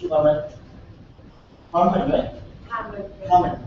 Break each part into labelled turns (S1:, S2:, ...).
S1: comment? Comment, right? Comment.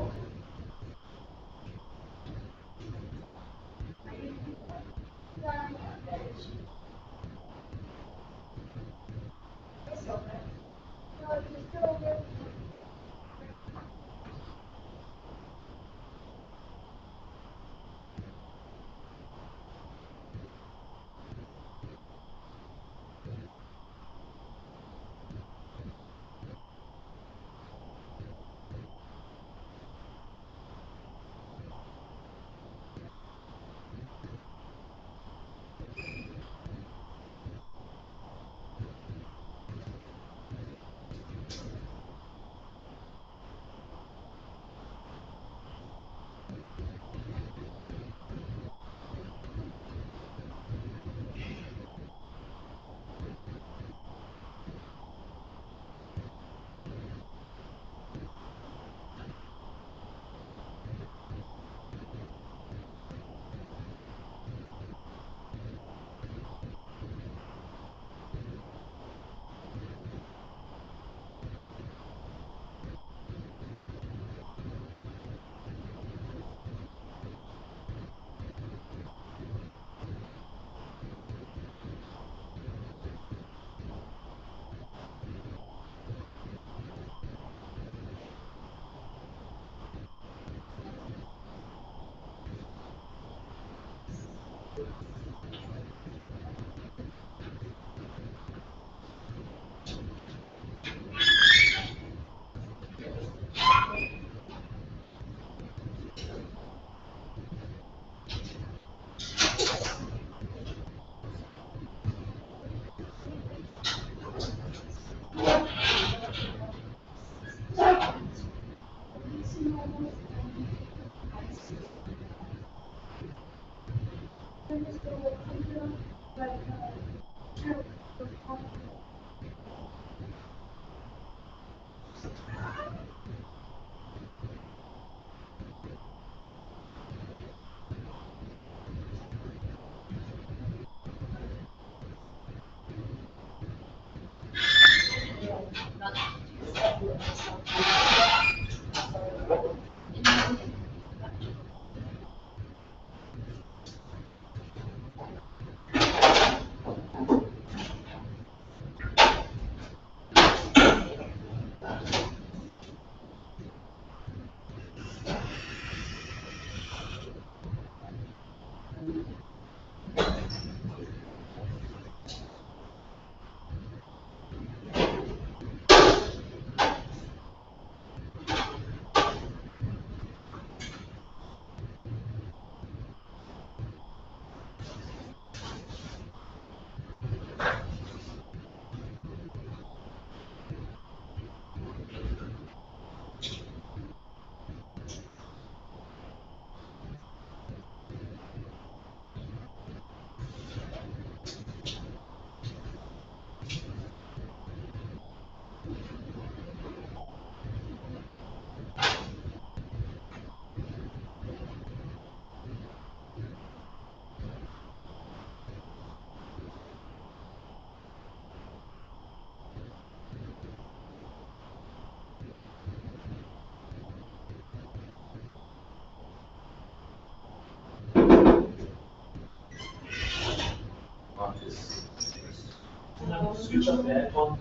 S1: Switch off the headphone.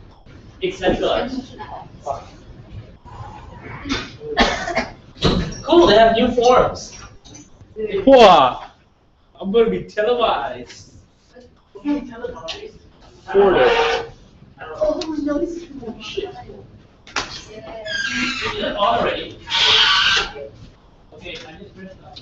S1: It's centralized. Cool, they have new forms.
S2: Wow, I'm gonna be televised. Sort of.
S1: Is it on already? Okay, I just pressed that.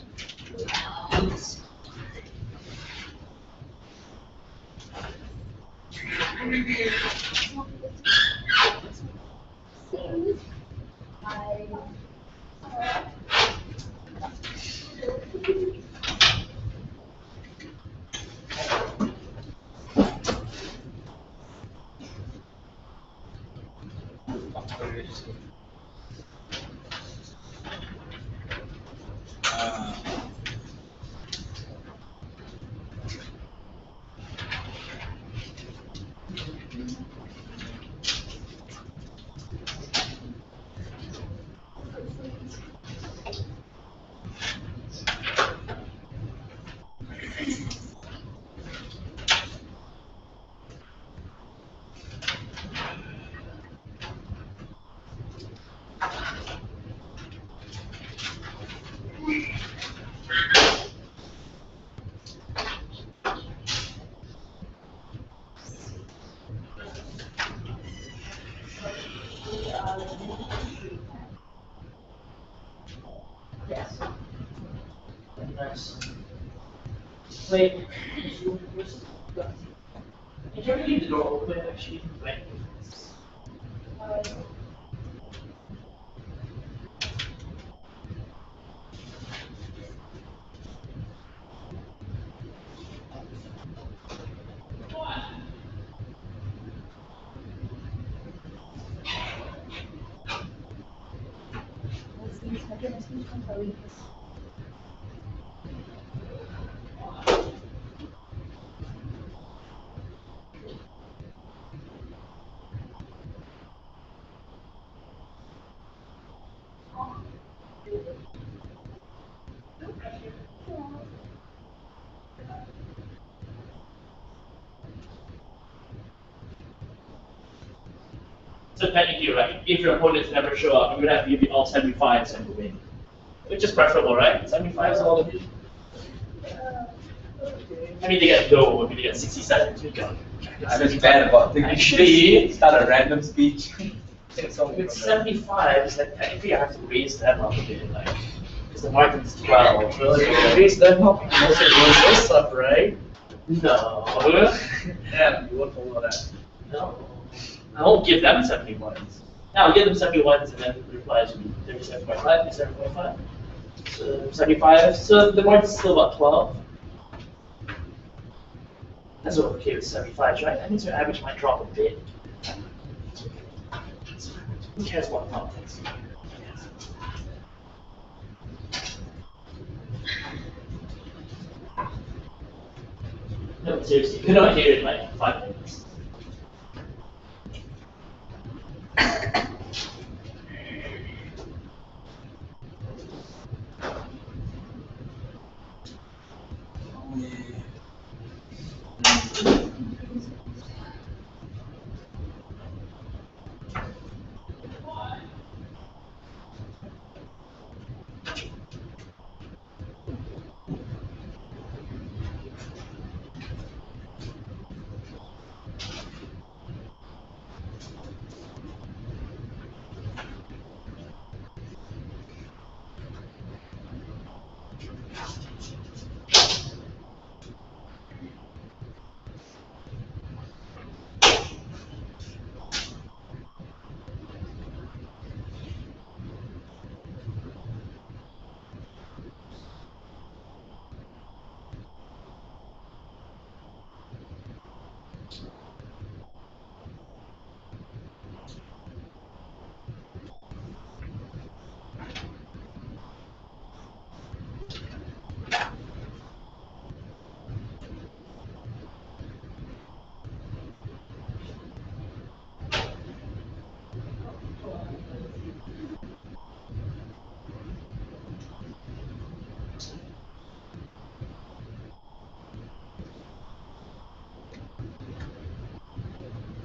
S1: Yes. Nice. Wait. Can you leave the door open actually? Wait. So technically, right, if your opponents never show up, you would have to give you all 75s and win. Which is preferable, right? 75 is all of you. I mean, they get low, maybe they get 67. You go.
S2: I was bad about things.
S1: Actually,
S2: Start a random speech.
S1: with 75, it's like technically I have to raise them up a bit, like, because the margin's 12. Well, if you raise them up, you also raise this up, right? No.
S2: Yeah, you won't follow that.
S1: No. I won't give them 71s. Now I'll give them 71s and then the reply should be 37.5, 37.5. So 75, so the margin's still about 12. That's okay with 75s, right? That means your average might drop a bit. Who cares about politics? No, seriously, you cannot hear it in like 5 minutes.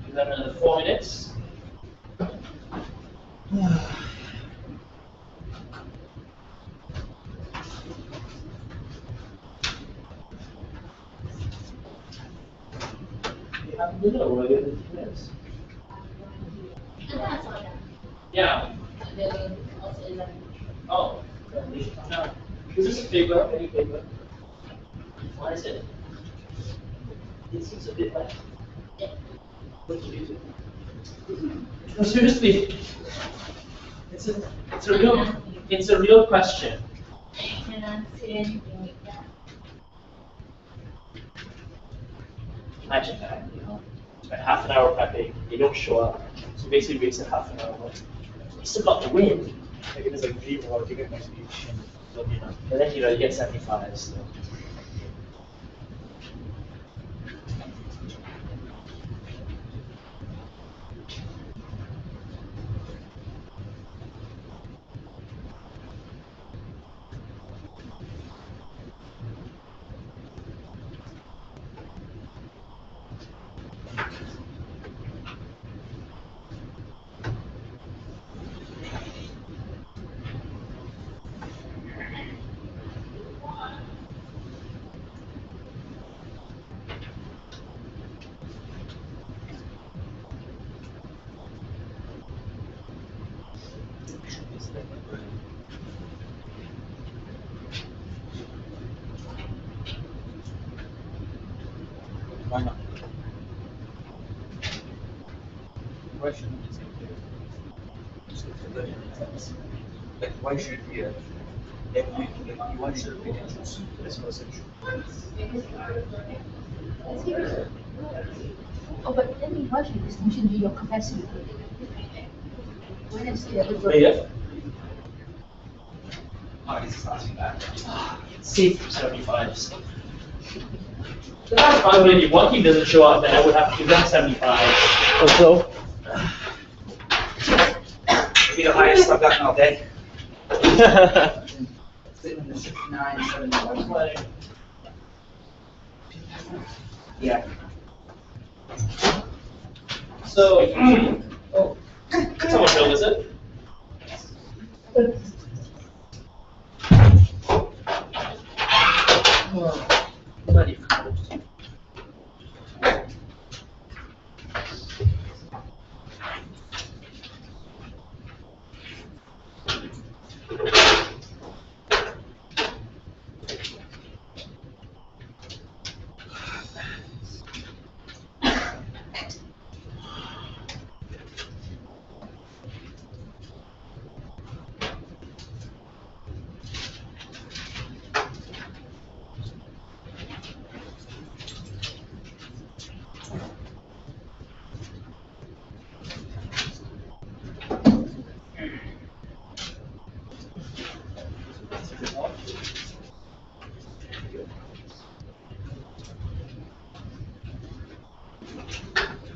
S1: We've got another 4 minutes. You have to know where the other team is. Yeah. Oh. No. Is this a paper? Any paper? Why is it? It seems a bit like. What do you use it? No, seriously. It's a real question. Imagine that, you know. Spend half an hour prepping, they don't show up. So basically wasted half an hour. You still got the win.
S2: Like it is a dream about giving my speech.
S1: But you know, and then you get 75. So.
S2: Why not? Why shouldn't it say like why should we have every like why should we choose this person?
S3: Oh, but then you watch this distinction to your capacity. When it's the other
S1: Yeah.
S2: Oh, he's just asking that.
S1: Safe for 75. So that's fine, when one team doesn't show up, then I would have to give them 75 or so.
S2: Be the highest I've gotten all day.
S4: Sitting in the 69, 71.
S2: Yeah.
S1: So, oh, someone build is it? Oh, bloody close.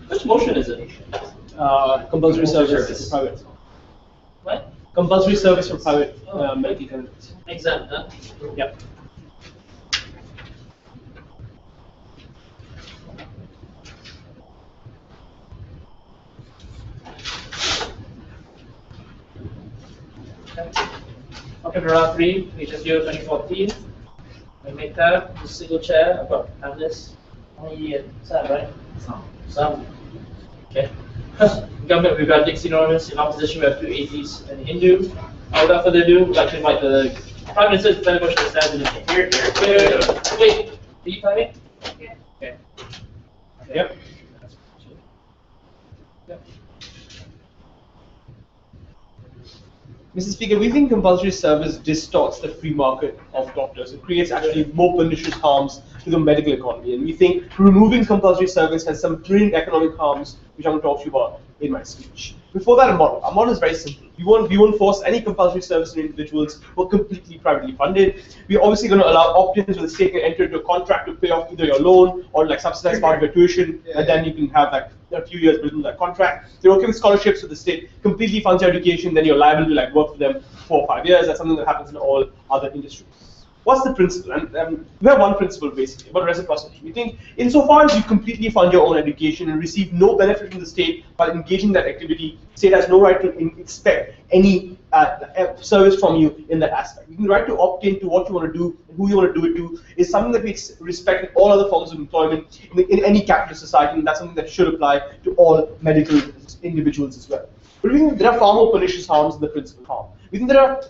S1: Which motion is it?
S5: Compulsory service for private.
S1: What?
S5: Compulsory service for private medical clinics.
S1: Exam, huh?
S5: Yep.
S1: Okay, round 3, HSU 2014. I make that, the single chair, I've got analysts. Only Sam, right? Some. Okay. Government, we've got Dixie Norris. In opposition, we have 2 AGs and Hindu. Without further ado, we'd like to invite the Prime Minister to defend the motion to stand in the here. Wait, are you timing? Yeah. Okay.
S5: Yep. Mr. Speaker, we think compulsory service distorts the free market of doctors. It creates actually more pernicious harms to the medical economy. And we think removing compulsory service has some brilliant economic harms, which I'm going to talk to you about in my speech. Before that, our model is very simple. We won't force any compulsory service on individuals who are completely privately funded. We're obviously going to allow opt-ins where the state can enter into a contract to pay off either your loan or like subsidize part of your tuition, and then you can have like a few years built into that contract. They're okay with scholarships, so the state completely funds your education, then you're liable to like work for them 4 or 5 years. That's something that happens in all other industries. What's the principle? And we have one principle basically about reciprocity. We think insofar as you completely fund your own education and receive no benefit from the state while engaging in that activity, the state has no right to expect any service from you in that aspect. The right to opt in to what you want to do and who you want to do it to is something that we respect in all other forms of employment in any capitalist society, and that's something that should apply to all medical individuals as well. But we think there are far more pernicious harms than the principal harm. We think there are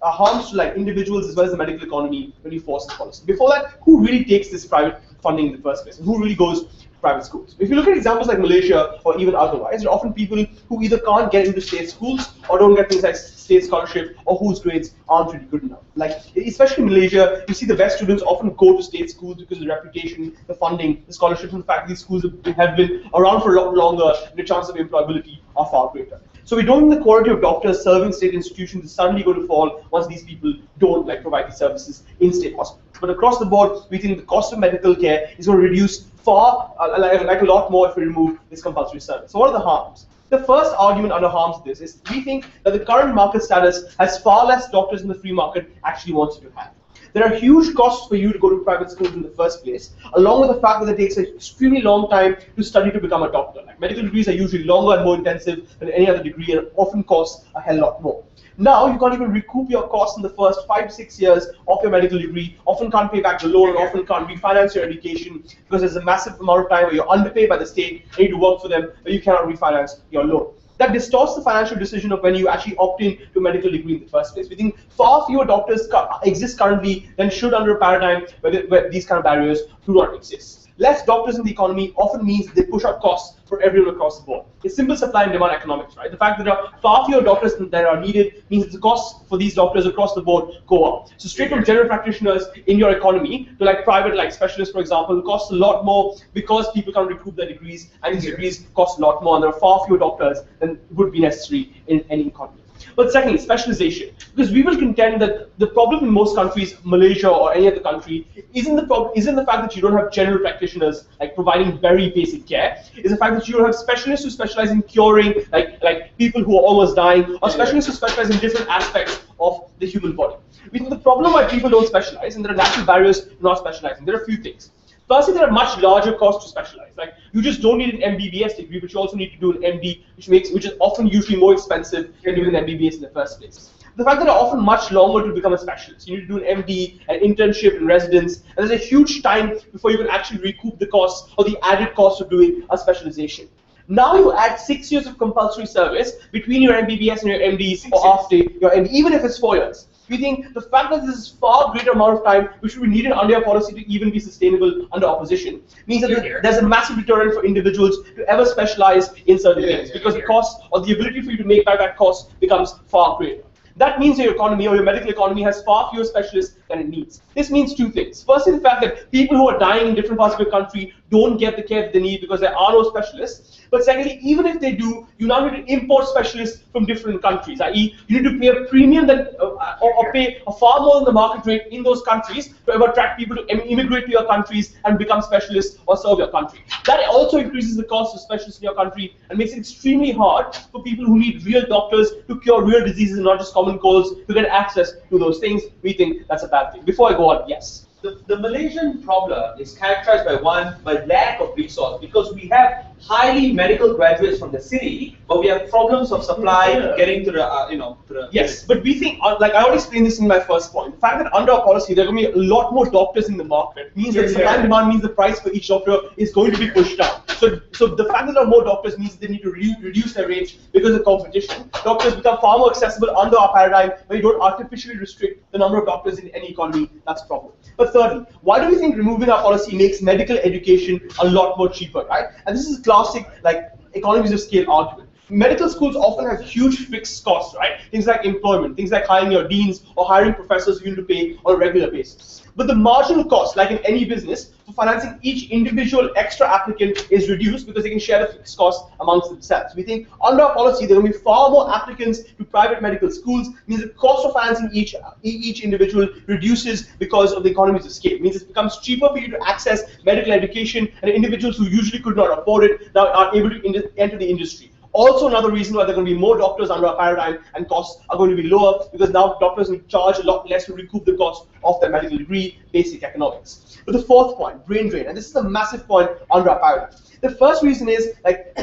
S5: harms to like individuals as well as the medical economy when you force this policy. Before that, who really takes this private funding in the first place? And who really goes to private schools? If you look at examples like Malaysia or even otherwise, there are often people who either can't get into state schools or don't get things like state scholarship or whose grades aren't really good enough. Like, especially in Malaysia, you see the best students often go to state schools because of the reputation, the funding, the scholarships, and the fact that these schools have been around for a lot longer and the chances of employability are far greater. So we don't think the quality of doctors serving state institutions is suddenly going to fall once these people don't like provide these services in state hospitals. But across the board, we think the cost of medical care is going to reduce far, like a lot more if we remove this compulsory service. So what are the harms? The first argument under harms of this is we think that the current market status has far less doctors in the free market actually wants you to have. There are huge costs for you to go to private schools in the first place, along with the fact that it takes an extremely long time to study to become a doctor. Like medical degrees are usually longer and more intensive than any other degree and often cost a hell lot more. Now you can't even recoup your costs in the first 5 to 6 years of your medical degree, often can't pay back the loan, and often can't refinance your education because there's a massive amount of time where you're underpaid by the state, you need to work for them, but you cannot refinance your loan. that distorts the financial decision of when you actually opt in to a medical degree in the first place. We think far fewer doctors exist currently than should under a paradigm where these kind of barriers do not exist. Less doctors in the economy often means that they push up costs for everyone across the board. It's simple supply and demand economics, right? The fact that there are far fewer doctors that are needed means that the costs for these doctors across the board go up. So straight from general practitioners in your economy to like private like specialists, for example, costs a lot more because people can't recoup their degrees, and these degrees cost a lot more, and there are far fewer doctors than would be necessary in any economy. But secondly, specialization. Because we will contend that the problem in most countries, Malaysia or any other country, isn't the fact that you don't have general practitioners like providing very basic care. It's the fact that you don't have specialists who specialize in curing like people who are almost dying, or specialists who specialize in different aspects of the human body. We think the problem why people don't specialize, and there are natural barriers to not specializing, there are a few things. Firstly, there are much larger costs to specialize. Like you just don't need an MBBS degree, but you also need to do an MD, which is often usually more expensive than doing an MBBS in the first place. The fact that they're often much longer to become a specialist. You need to do an MD, an internship, and residence, and there's a huge time before you can actually recoup the costs or the added cost of doing a specialization. Now you add 6 years of compulsory service between your MBBS and your MD or after your MD, even if it's 4 years. We think the fact that this is far greater amount of time which would be needed under your policy to even be sustainable under opposition means that there's a massive deterrent for individuals to ever specialize in certain things, because the cost or the ability for you to make back that cost becomes far greater. That means your economy or your medical economy has far fewer specialists than it needs. This means two things. Firstly, the fact that people who are dying in different parts of the country don't get the care that they need because there are no specialists. But secondly, even if they do, you now need to import specialists from different countries, i.e. you need to pay a premium that, or pay a far more than the market rate in those countries to ever attract people to immigrate to your countries and become specialists or serve your country. That also increases the cost of specialists in your country and makes it extremely hard for people who need real doctors to cure real diseases and not just common colds to get access to those things. We think that's a bad thing. Before I go on, yes.
S6: The Malaysian problem is characterized by lack of resource, because we have highly medical graduates from the city, but we have problems of supply getting to the
S5: Yes, but we think, like I already explained this in my first point, the fact that under our policy there are going to be a lot more doctors in the market means that supply and demand means the price for each doctor is going to be pushed down. So the fact that there are more doctors means they need to reduce their range because of competition. Doctors become far more accessible under our paradigm where you don't artificially restrict the number of doctors in any economy. That's a problem. But thirdly, why do we think removing our policy makes medical education a lot more cheaper, right? And this is classic like economies of scale argument. Medical schools often have huge fixed costs, right? Things like employment, things like hiring your deans or hiring professors you need to pay on a regular basis. But the marginal cost, like in any business, for financing each individual extra applicant is reduced because they can share the fixed costs amongst themselves. We think under our policy, there will be far more applicants to private medical schools, means the cost of financing each individual reduces because of the economies of scale. It means it becomes cheaper for you to access medical education, and individuals who usually could not afford it now are able to enter the industry. Also, another reason why there are going to be more doctors under our paradigm and costs are going to be lower, because now doctors will charge a lot less to recoup the cost of their medical degree, basic economics. But the fourth point, brain drain, and this is a massive point under our paradigm. The first reason is like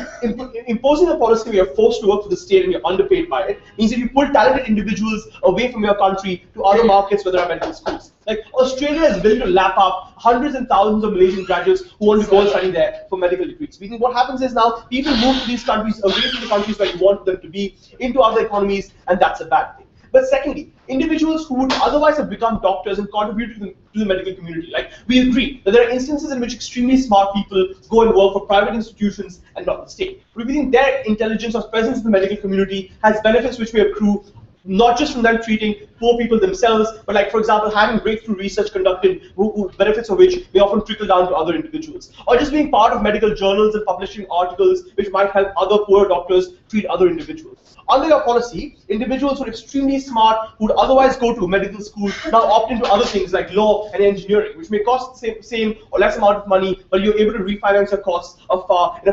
S5: imposing a policy where you're forced to work for the state and you're underpaid by it means that you pull talented individuals away from your country to other markets where there are medical schools. Like Australia is willing to lap up hundreds and thousands of Malaysian graduates who want to go and study there for medical degrees. We think what happens is now people move to these countries away from the countries where you want them to be into other economies, and that's a bad thing. But secondly, individuals who would otherwise have become doctors and contributed to the medical community. Like, we agree that there are instances in which extremely smart people go and work for private institutions and not the state. But we think their intelligence or presence in the medical community has benefits which may accrue not just from them treating poor people themselves, but like, for example, having breakthrough research conducted, benefits of which may often trickle down to other individuals. Or just being part of medical journals and publishing articles which might help other poor doctors treat other individuals. Under your policy, individuals who are extremely smart, who would otherwise go to medical school, now opt into other things like law and engineering, which may cost the same or less amount of money, but you're able to refinance your costs in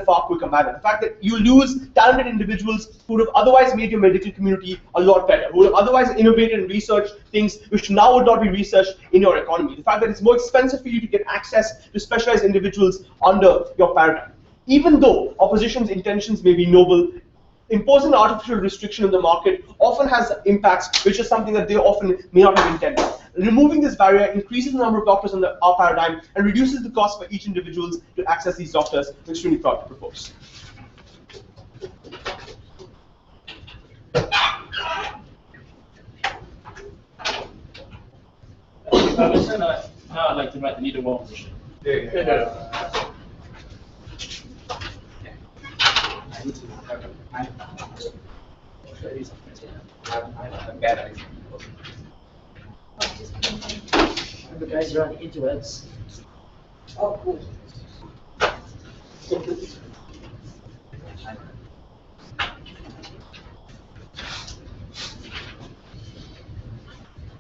S5: a far quicker manner. The fact that you lose talented individuals who would have otherwise made your medical community a lot better, who would have otherwise innovated and researched things which now would not be researched in your economy. The fact that it's more expensive for you to get access to specialized individuals under your paradigm. Even though opposition's intentions may be noble, imposing artificial restriction in the market often has impacts which is something that they often may not have intended. Removing this barrier increases the number of doctors under our paradigm and reduces the cost for each individual to access these doctors, which we're extremely proud to propose.
S1: Now I'd like to write the neither one position.
S2: I need to have a bad idea.
S1: The guys are on the interwebs.
S2: Oh, cool.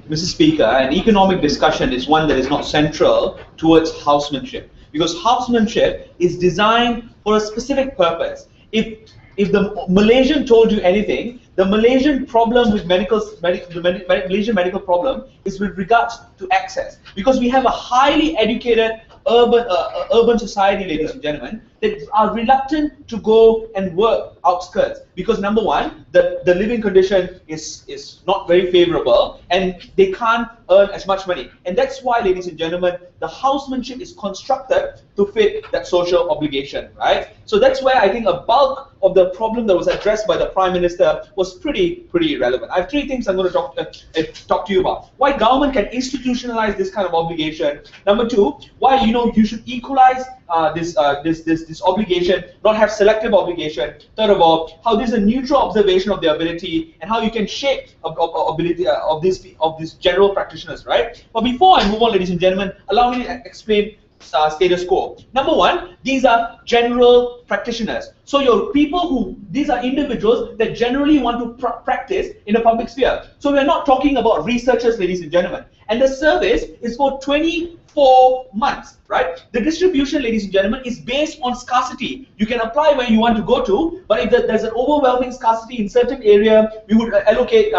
S6: Mr. Speaker, an economic discussion is one that is not central towards housemanship, because housemanship is designed for a specific purpose. If the Malaysian told you anything, the Malaysian problem with Malaysian medical problem is with regards to access, because we have a highly educated urban society, ladies and gentlemen, that are reluctant to go and work outskirts, because number one, the living condition is not very favorable and they can't earn as much money. And that's why, ladies and gentlemen, the housemanship is constructed to fit that social obligation, right? So that's where I think a bulk of the problem that was addressed by the Prime Minister was pretty relevant. I have three things I'm going to talk to you about. Why government can institutionalize this kind of obligation. Number two, why you should equalize this obligation, not have selective obligation. Third of all, how this is a neutral observation of their ability and how you can shape ability of these general practitioners, right? But before I move on, ladies and gentlemen, allow me to explain status quo. Number one, these are general practitioners. So these are individuals that generally want to practice in the public sphere. So we're not talking about researchers, ladies and gentlemen. And the service is for 24 months, right? The distribution, ladies and gentlemen, is based on scarcity. You can apply where you want to go to, but if there's an overwhelming scarcity in certain area, we would allocate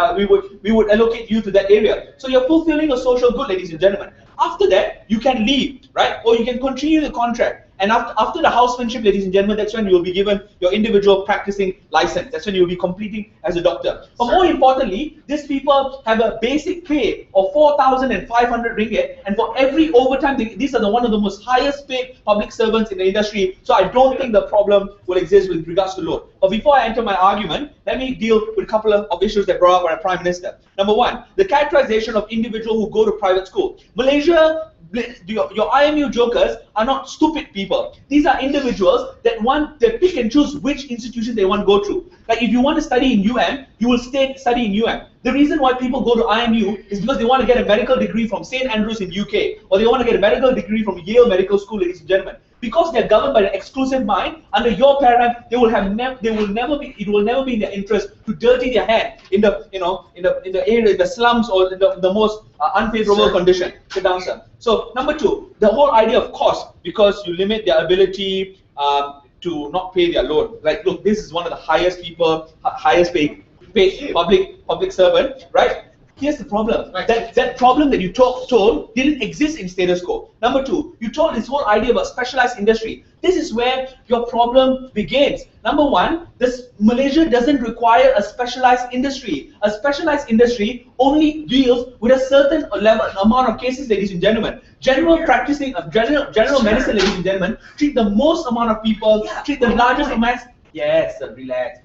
S6: you to that area. So you're fulfilling a social good, ladies and gentlemen. After that, you can leave, right? Or you can continue the contract. And after the housemanship, ladies and gentlemen, that's when you will be given your individual practicing license. That's when you will be completing as a doctor. But more importantly, these people have a basic pay of 4,500 ringgit, and for every overtime, these are one of the most highest paid public servants in the industry. So I don't think the problem will exist with regards to load. But before I enter my argument, let me deal with a couple of issues that brought up by the Prime Minister. Number one, the characterization of individuals who go to private school. Malaysia, your IMU jokers are not stupid people. These are individuals that pick and choose which institutions they want to go to. Like if you want to study in UM, you will study in UM. The reason why people go to IMU is because they want to get a medical degree from St. Andrews in UK, or they want to get a medical degree from Yale Medical School, ladies and gentlemen. Because they're governed by an exclusive mind, under your paradigm, it will never be in their interest to dirty their hand in the area, in the slums, or in the most unfavorable condition. Sit down, sir. So number two, the whole idea of cost, because you limit their ability to not pay their loan. Like, look, this is one of the highest paid public servant, right? Here's the problem. That problem that you told didn't exist in status quo. Number two, you told this whole idea about specialized industry. This is where your problem begins. Number one, Malaysia doesn't require a specialized industry. A specialized industry only deals with a certain amount of cases, ladies and gentlemen. General medicine, ladies and gentlemen, treat the most amount of people, treat the largest amount. Yes, relax.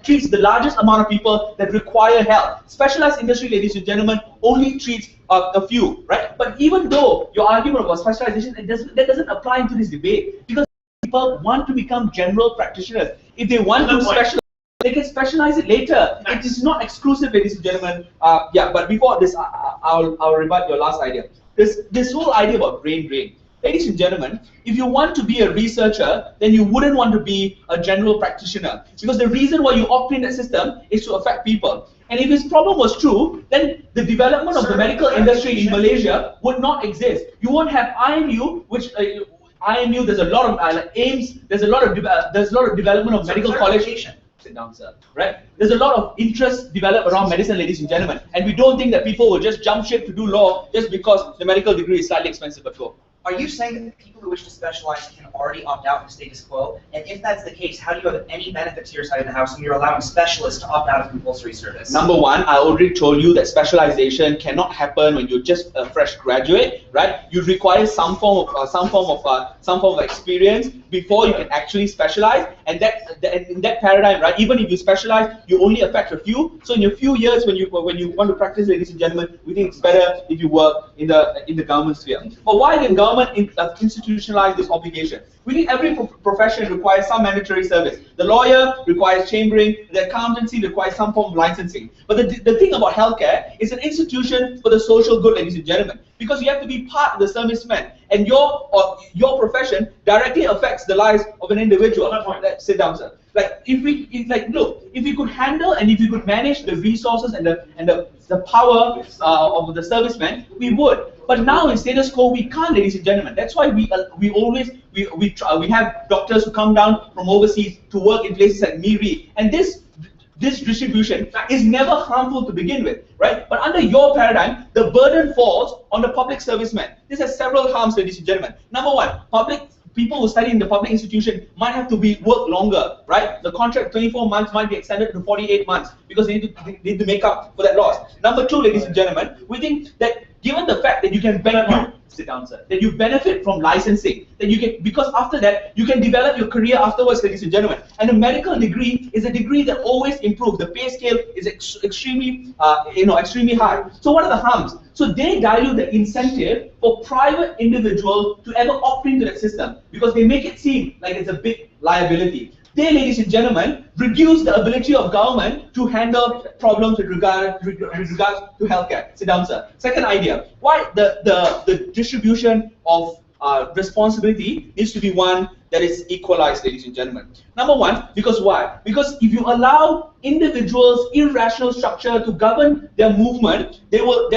S6: Treats the largest amount of people that require help. Specialized industry, ladies and gentlemen, only treats a few, right? But even though your argument about specialization, that doesn't apply into this debate, because people want to become general practitioners. If they want to specialize, they can specialize it later. It is not exclusive, ladies and gentlemen. But before this, I'll rebut your last idea. This whole idea about brain drain. Ladies and gentlemen, if you want to be a researcher, then you wouldn't want to be a general practitioner, because the reason why you opt in that system is to affect people. And if this problem was true, then the development of the medical industry in Malaysia would not exist. You won't have IMU, which IMU, there's a lot of aims. There's a lot of development of medical college. Sit down, sir. Right? There's a lot of interest developed around medicine, ladies and gentlemen, and we don't think that people will just jump ship to do law just because the medical degree is slightly expensive at all.
S4: are you saying that people who wish to specialize can already opt out in the status quo? And if that's the case, how do you have any benefit to your side of the house when you're allowing specialists to opt out of compulsory service?
S6: Number one, I already told you that specialization cannot happen when you're just a fresh graduate, right? You require some form of experience before you can actually specialize, and in that paradigm, right? Even if you specialize, you only affect a few. So in a few years, when you want to practice, ladies and gentlemen, we think it's better if you work in the government sphere. But why did government institutionalize this obligation? We think every profession requires some mandatory service. The lawyer requires chambering, the accountancy requires some form of licensing. But the thing about healthcare is an institution for the social good, ladies and gentlemen, because you have to be part of the servicemen, and your profession directly affects the lives of an individual. Sit down, sir. Like if we could handle and if we could manage the resources and the power of the servicemen, we would. But now in status quo, we can't, ladies and gentlemen. That's why we have doctors who come down from overseas to work in places like MIDP, and this distribution is never harmful to begin with, right? But under your paradigm, the burden falls on the public servicemen. This has several harms, ladies and gentlemen. Number one, people who study in the public institution might have to work longer, right? The contract 24 months might be extended to 48 months because they need to make up for that loss. Number two, ladies and gentlemen, we think that given the fact that you can benefit, sit down, sir, that you benefit from licensing, that you can, because after that you can develop your career afterwards, ladies and gentlemen. And a medical degree is a degree that always improves. The pay scale is extremely high. So what are the harms? So they dilute the incentive for private individuals to ever opt into that system because they make it seem like it's a big liability. They, ladies and gentlemen, reduce the ability of government to handle problems with regards to healthcare. Sit down, sir. Second idea, why the distribution of responsibility needs to be one that is equalized, ladies and gentlemen. Number one, because why? Because if you allow individuals' irrational structure to govern their movement, there will be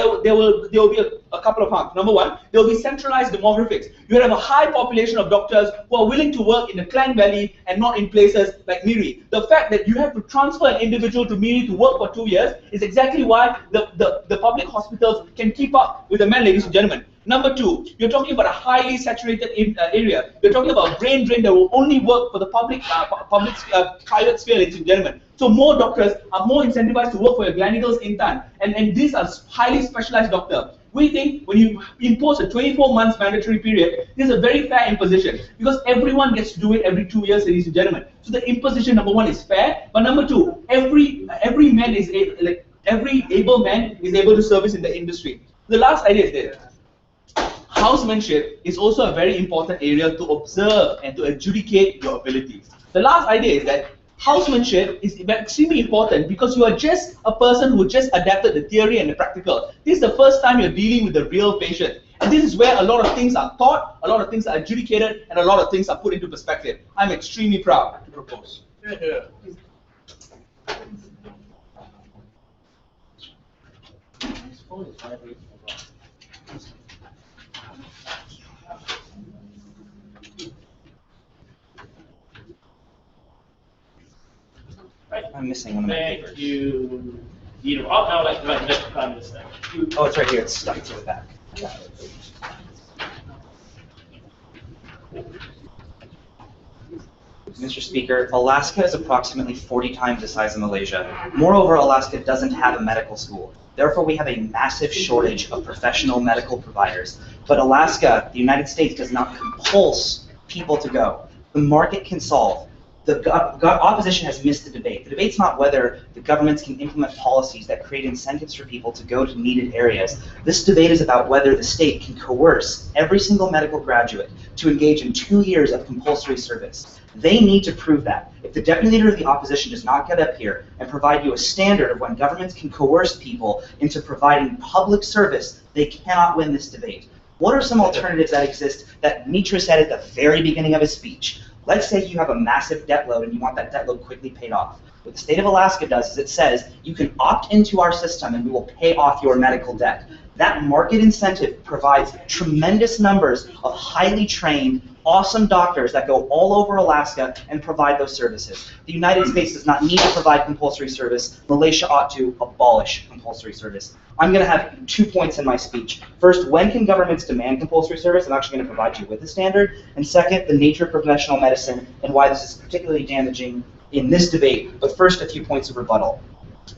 S6: a couple of harms. Number one, there will be centralized demographics. You have a high population of doctors who are willing to work in the Klang Valley and not in places like MIDP. The fact that you have to transfer an individual to MIDP to work for 2 years is exactly why the public hospitals can keep up with the men, ladies and gentlemen. Number two, you're talking about a highly saturated area. You're talking about brain drain that will only work for the private sphere, ladies and gentlemen. So more doctors are more incentivized to work for your Gleneagles Intan, and these are highly specialized doctors. We think when you impose a 24 months mandatory period, this is a very fair imposition because everyone gets to do it every 2 years, ladies and gentlemen. So the imposition, number one, is fair, but number two, every man is every able man is able to service in the industry. The last idea is this. Housemanship is also a very important area to observe and to adjudicate your abilities. The last idea is that housemanship is extremely important because you are just a person who just adapted the theory and the practical. This is the first time you're dealing with the real patient. And this is where a lot of things are taught, a lot of things are adjudicated, and a lot of things are put into perspective. I'm extremely proud to propose.
S4: I'm missing one of my papers.
S1: Thank you. I'll like to find this thing.
S4: Oh, it's right here. It's stuck to the back. Mr. Speaker, Alaska is approximately 40 times the size of Malaysia. Moreover, Alaska doesn't have a medical school. Therefore, we have a massive shortage of professional medical providers. But Alaska, the United States, does not compulse people to go. The market can solve. The opposition has missed the debate. The debate's not whether the governments can implement policies that create incentives for people to go to needed areas. This debate is about whether the state can coerce every single medical graduate to engage in 2 years of compulsory service. They need to prove that. If the deputy leader of the opposition does not get up here and provide you a standard of when governments can coerce people into providing public service, they cannot win this debate. What are some alternatives that exist that Mitra said at the very beginning of his speech? Let's say you have a massive debt load and you want that debt load quickly paid off. What the state of Alaska does is it says you can opt into our system and we will pay off your medical debt. That market incentive provides tremendous numbers of highly trained, awesome doctors that go all over Alaska and provide those services. The United States does not need to provide compulsory service. Malaysia ought to abolish compulsory service. I'm going to have 2 points in my speech. First, when can governments demand compulsory service? I'm actually going to provide you with a standard. And second, the nature of professional medicine and why this is particularly damaging in this debate. But first, a few points of rebuttal.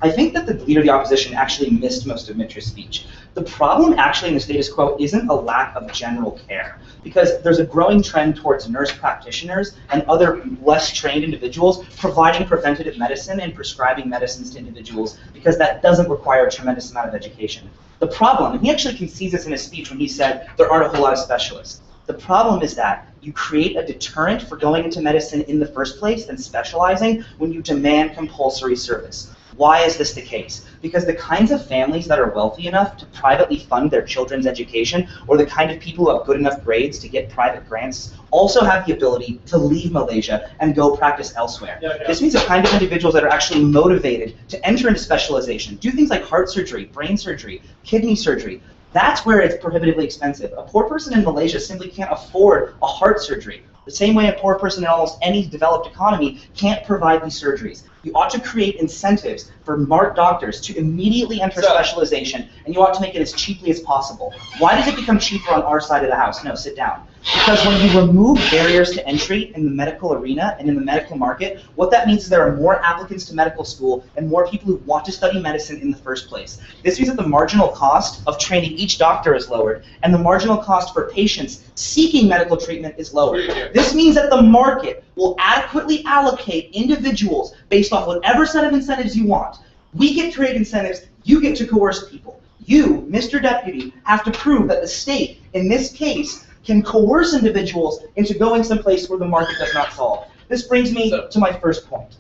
S4: I think that the leader of the opposition actually missed most of Mitra's speech. The problem actually in the status quo isn't a lack of general care, because there's a growing trend towards nurse practitioners and other less trained individuals providing preventative medicine and prescribing medicines to individuals, because that doesn't require a tremendous amount of education. The problem, and he actually concedes this in his speech when he said there aren't a whole lot of specialists. The problem is that you create a deterrent for going into medicine in the first place and specializing when you demand compulsory service. Why is this the case? Because the kinds of families that are wealthy enough to privately fund their children's education, or the kind of people who have good enough grades to get private grants, also have the ability to leave Malaysia and go practice elsewhere. This means the kind of individuals that are actually motivated to enter into specialization, do things like heart surgery, brain surgery, kidney surgery. That's where it's prohibitively expensive. A poor person in Malaysia simply can't afford a heart surgery. The same way a poor person in almost any developed economy can't provide these surgeries. You ought to create incentives for smart doctors to immediately enter specialization, and you ought to make it as cheaply as possible. Why does it become cheaper on our side of the house? No, sit down. Because when you remove barriers to entry in the medical arena and in the medical market, what that means is there are more applicants to medical school and more people who want to study medicine in the first place. This means that the marginal cost of training each doctor is lowered, and the marginal cost for patients seeking medical treatment is lowered. This means that the market will adequately allocate individuals based off whatever set of incentives you want. We get to create incentives, you get to coerce people. You, Mr. Deputy, have to prove that the state, in this case, can coerce individuals into going someplace where the market does not solve. This brings me to my first point.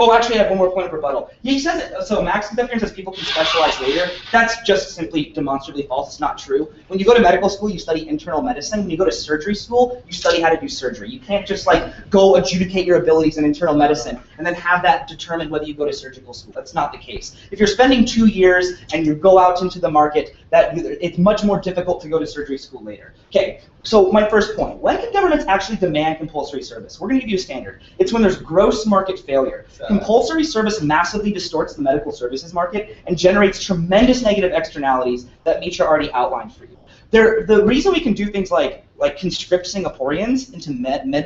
S4: Oh, actually, I have one more point of rebuttal. Yeah, he says it. So Max says people can specialize later. That's just simply demonstrably false. It's not true. When you go to medical school, you study internal medicine. When you go to surgery school, you study how to do surgery. You can't just like go adjudicate your abilities in internal medicine and then have that determine whether you go to surgical school. That's not the case. If you're spending 2 years and you go out into the market, it's much more difficult to go to surgery school later. Okay, so my first point, when can governments actually demand compulsory service? We're going to give you a standard. It's when there's gross market failure. Compulsory service massively distorts the medical services market and generates tremendous negative externalities that Mitra already outlined for you. The reason we can do things like conscript Singaporeans into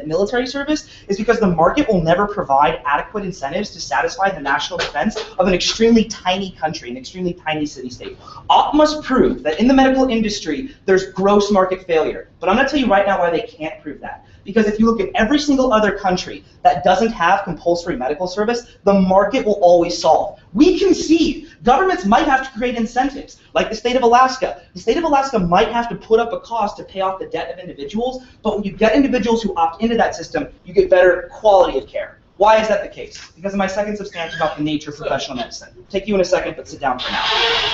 S4: military service is because the market will never provide adequate incentives to satisfy the national defense of an extremely tiny country, an extremely tiny city-state. Opt must prove that in the medical industry, there's gross market failure. But I'm going to tell you right now why they can't prove that. Because if you look at every single other country that doesn't have compulsory medical service, the market will always solve. We concede governments might have to create incentives, like the state of Alaska. The state of Alaska might have to put up a cost to pay off the debt of individuals, but when you get individuals who opt into that system, you get better quality of care. Why is that the case? Because of my second substantive about the nature of professional medicine. I'll take you in a second, but sit down for now.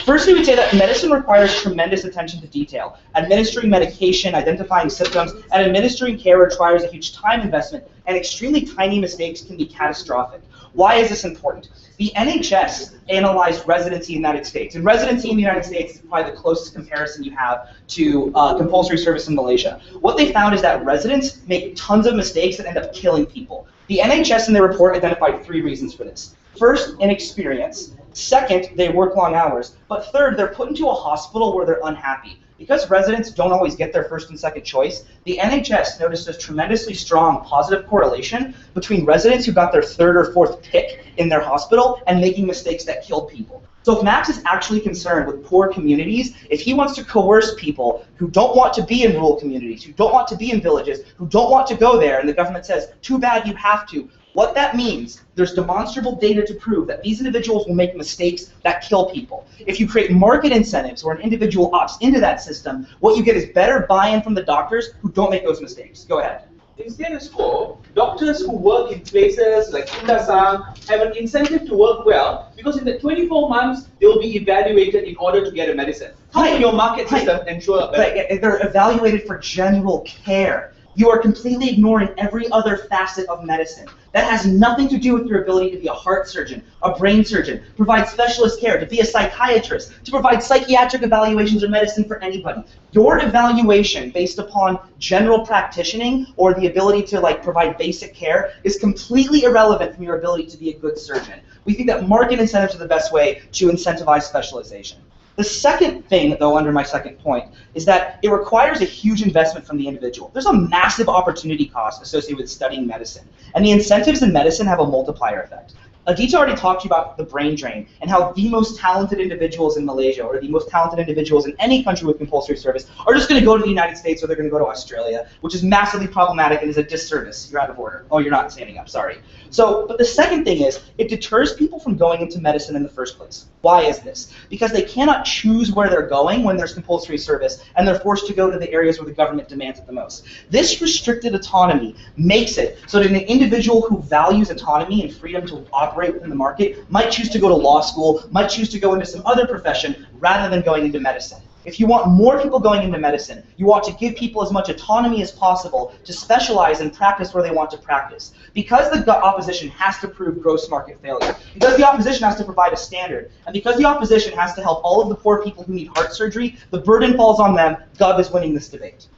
S4: First, we would say that medicine requires tremendous attention to detail. Administering medication, identifying symptoms, and administering care requires a huge time investment, and extremely tiny mistakes can be catastrophic. Why is this important? The NHS analyzed residency in the United States, and residency in the United States is probably the closest comparison you have to compulsory service in Malaysia. What they found is that residents make tons of mistakes that end up killing people. The NHS in their report identified 3 reasons for this. First, inexperience. Second, they work long hours. But third, they're put into a hospital where they're unhappy. Because residents don't always get their first and second choice, the NHS noticed a tremendously strong positive correlation between residents who got their 3rd or 4th pick in their hospital and making mistakes that killed people. So if Max is actually concerned with poor communities, if he wants to coerce people who don't want to be in rural communities, who don't want to be in villages, who don't want to go there, and the government says, too bad you have to, what that means, there's demonstrable data to prove that these individuals will make mistakes that kill people. If you create market incentives where an individual opts into that system, what you get is better buy-in from the doctors who don't make those mistakes. Go ahead.
S6: In status quo, doctors who work in places like Indasang have an incentive to work well because in the 24 months they will be evaluated in order to get a medicine. How can your market system ensure a better?
S4: They're evaluated for general care. You are completely ignoring every other facet of medicine. That has nothing to do with your ability to be a heart surgeon, a brain surgeon, provide specialist care, to be a psychiatrist, to provide psychiatric evaluations or medicine for anybody. Your evaluation based upon general practicing or the ability to provide basic care is completely irrelevant from your ability to be a good surgeon. We think that market incentives are the best way to incentivize specialization. The second thing, though, under my second point, is that it requires a huge investment from the individual. There's a massive opportunity cost associated with studying medicine, and the incentives in medicine have a multiplier effect. Aditya already talked to you about the brain drain and how the most talented individuals in Malaysia or the most talented individuals in any country with compulsory service are just going to go to the United States or they're going to go to Australia, which is massively problematic and is a disservice. You're out of order. Oh, you're not standing up, sorry. But the second thing is, it deters people from going into medicine in the first place. Why is this? Because they cannot choose where they're going when there's compulsory service, and they're forced to go to the areas where the government demands it the most. This restricted autonomy makes it so that an individual who values autonomy and freedom to operate within the market might choose to go to law school, might choose to go into some other profession rather than going into medicine. If you want more people going into medicine, you ought to give people as much autonomy as possible to specialize and practice where they want to practice. Because the opposition has to prove gross market failure, because the opposition has to provide a standard, and because the opposition has to help all of the poor people who need heart surgery, the burden falls on them. Gov is winning this debate.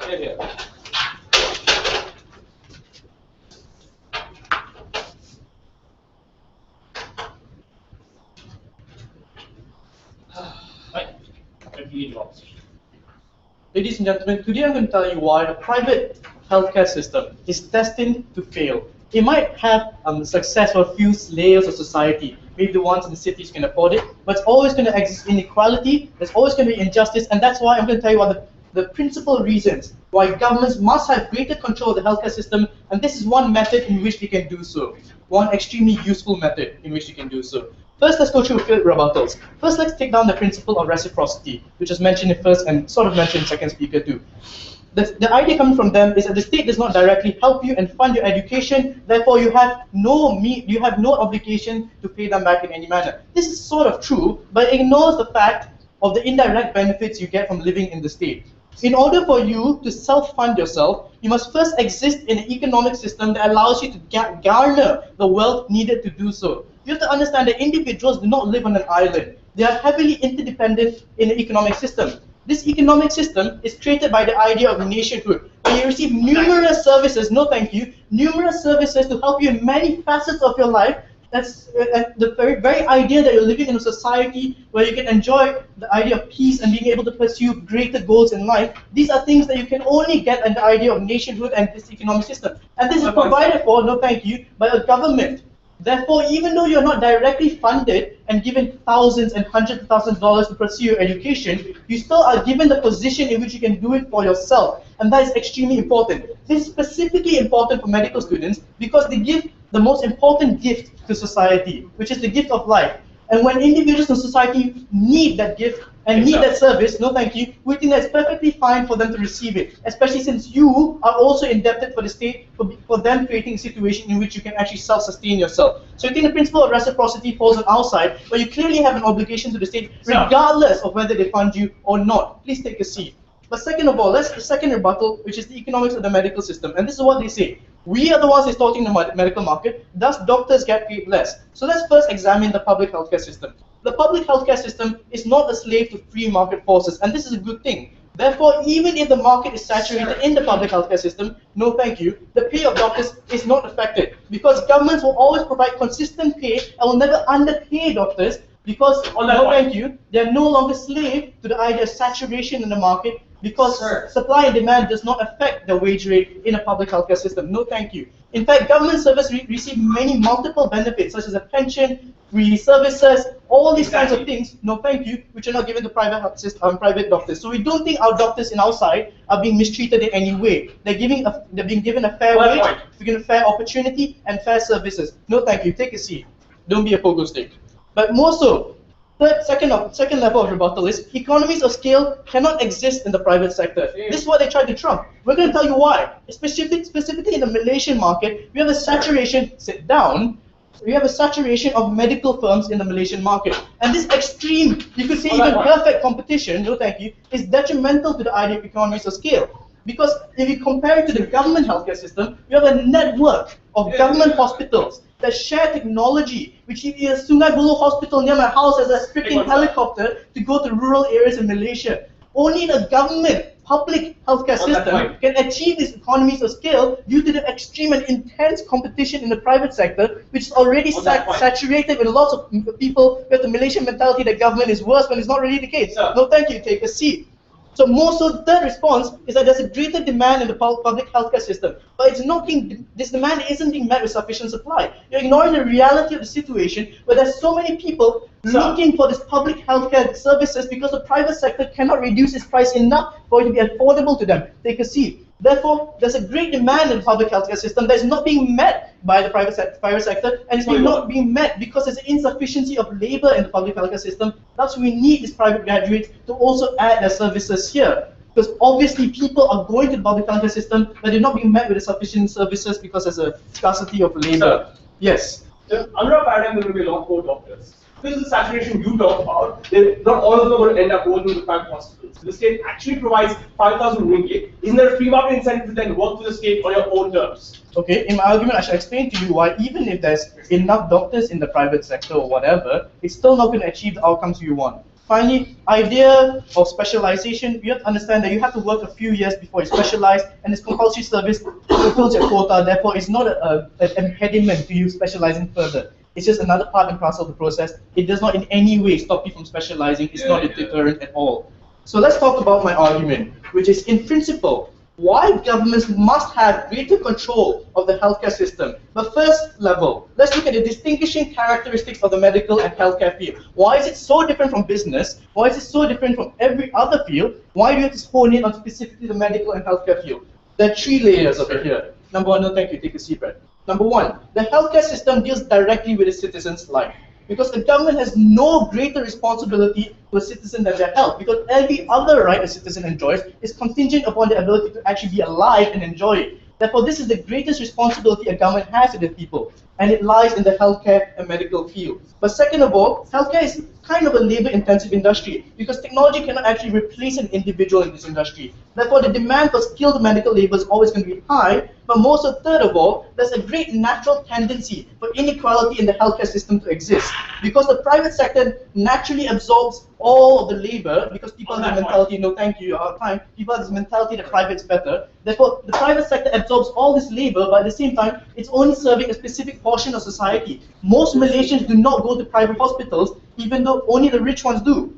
S5: Here. Ladies and gentlemen, today I'm going to tell you why the private healthcare system is destined to fail. It might have success for a few layers of society, maybe the ones in the cities can afford it, but it's always going to exist inequality, there's always going to be injustice, and that's why I'm going to tell you what the principal reasons why governments must have greater control of the healthcare system, and this is one method in which they can do so. One extremely useful method in which they can do so. First, let's go through rebuttals. First, let's take down the principle of reciprocity, which was mentioned in first and sort of mentioned in second speaker too. The idea coming from them is that the state does not directly help you and fund your education, therefore you have no obligation to pay them back in any manner. This is sort of true, but it ignores the fact of the indirect benefits you get from living in the state. In order for you to self-fund yourself, you must first exist in an economic system that allows you to garner the wealth needed to do so. You have to understand that individuals do not live on an island. They are heavily interdependent in the economic system. This economic system is created by the idea of nationhood, where you receive numerous services, no thank you, numerous services to help you in many facets of your life. That's the very idea that you're living in a society where you can enjoy the idea of peace and being able to pursue greater goals in life. These are things that you can only get in the idea of nationhood and this economic system. And this is provided for, no thank you, by a government. Therefore, even though you're not directly funded and given thousands and hundreds of thousands of dollars to pursue your education, you still are given the position in which you can do it for yourself. And that is extremely important. This is specifically important for medical students because they give the most important gift to society, which is the gift of life. And when individuals in society need that gift and need that service, no thank you, we think that's perfectly fine for them to receive it, especially since you are also indebted for the state for them creating a situation in which you can actually self-sustain yourself. So I think the principle of reciprocity falls on our side, where you clearly have an obligation to the state regardless of whether they fund you or not. Please take a seat. But second of all, let's the second rebuttal, which is the economics of the medical system. And this is what they say. We are the ones distorting the medical market, thus doctors get paid less. So let's first examine the public healthcare system. The public healthcare system is not a slave to free market forces, and this is a good thing. Therefore, even if the market is saturated in the public healthcare system, no thank you, the pay of doctors is not affected, because governments will always provide consistent pay and will never underpay doctors, because, no thank you, they are no longer slave to the idea of saturation in the market, because supply and demand does not affect the wage rate in a public healthcare system. No thank you. In fact, government service receive many multiple benefits, such as a pension, free services, all these kinds of things, no thank you, which are not given to private doctors. So we don't think our doctors in our side are being mistreated in any way. They're being given a fair wage, given a fair opportunity, and fair services. No thank you, take a seat. Don't be a pogo stick. But more so, second level of rebuttal is economies of scale cannot exist in the private sector. This is what they tried to trump. We're going to tell you why. Specifically in the Malaysian market, we have a saturation, we have a saturation of medical firms in the Malaysian market. And this extreme, you could say even perfect competition, no thank you, is detrimental to the idea of economies of scale. Because if you compare it to the government healthcare system, we have a network of government hospitals that share technology, which if a Sungai Buloh hospital near my house has a freaking helicopter to go to rural areas in Malaysia.
S7: Only the government, public healthcare
S5: On that
S7: system
S5: point.
S7: can achieve these economies of scale due to the extreme and intense competition in the private sector, which is already
S5: On that point.
S7: saturated with lots of people with the Malaysian mentality that government is worse when it's not really the case.
S5: Sir.
S7: No, thank you. Take a seat. So more so, the third response is that there's a greater demand in the public healthcare system, but this demand isn't being met with sufficient supply. You're ignoring the reality of the situation where there's so many people looking for this public healthcare services because the private sector cannot reduce its price enough for it to be affordable to them. Take a seat. Therefore, there's a great demand in the public healthcare system that is not being met by the private sector, and it's not being met because there's an insufficiency of labor in the public healthcare system. That's why we need these private graduates to also add their services here. Because obviously people are going to the public healthcare system, but they're not being met with the sufficient services because there's a scarcity of labor. Yes.
S5: Under our paradigm, there will be a lot more doctors. This is the saturation you talk about. Not all of them are going to end up going to the private hospitals. The state actually provides 5,000 ringgit. Isn't there a free market incentive to then work for the state on your own terms?
S7: Okay, in my argument, I shall explain to you why even if there's enough doctors in the private sector or whatever, it's still not going to achieve the outcomes you want. Finally, idea of specialization, you have to understand that you have to work a few years before you specialize, and this compulsory service fulfills your quota, therefore it's not an impediment to you specializing further. It's just another part and parcel of the process. It does not in any way stop you from specializing. It's not a deterrent at all. So let's talk about my argument, which is in principle, why governments must have greater control of the healthcare system. But first level, let's look at the distinguishing characteristics of the medical and healthcare field. Why is it so different from business? Why is it so different from every other field? Why do you have to hone in on specifically the medical and healthcare field? There are three layers over here. Number one, no thank you, take a seat, Brad. Number one, the healthcare system deals directly with the citizen's life. Because the government has no greater responsibility to a citizen than their health. Because every other right a citizen enjoys is contingent upon their ability to actually be alive and enjoy it. Therefore, this is the greatest responsibility a government has to the people, and it lies in the healthcare and medical field. But second of all, healthcare is kind of a labor-intensive industry because technology cannot actually replace an individual in this industry. Therefore, the demand for skilled medical labor is always going to be high. But more so, third of all, there's a great natural tendency for inequality in the healthcare system to exist because the private sector naturally absorbs all of the labor because people have this mentality, no thank you, our time, people have this mentality that private's better. Therefore, the private sector absorbs all this labor, but at the same time, it's only serving a specific portion of society. Most Malaysians do not go to private hospitals, even though only the rich ones do,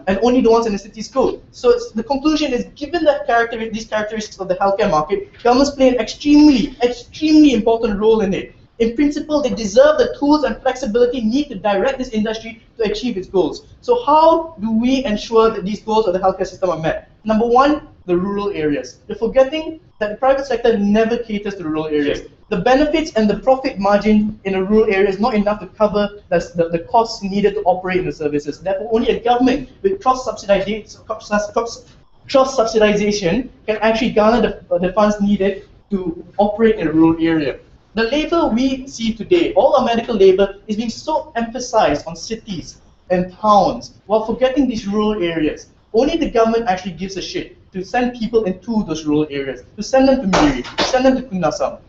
S7: and only the ones in the cities go. So the conclusion is, given these characteristics of the healthcare market, governments play an extremely important role in it. In principle, they deserve the tools and flexibility needed to direct this industry to achieve its goals. So how do we ensure that these goals of the healthcare system are met? Number one, the rural areas. You're forgetting that the private sector never caters to the rural areas. The benefits and the profit margin in a rural area is not enough to cover the costs needed to operate in the services. Therefore, only a government with cross-subsidization can actually garner the funds needed to operate in a rural area. The labor we see today, all our medical labor, is being so emphasized on cities and towns while forgetting these rural areas. Only the government actually gives a shit to send people into those rural areas, to send them to Miri, to send them to Kundasam.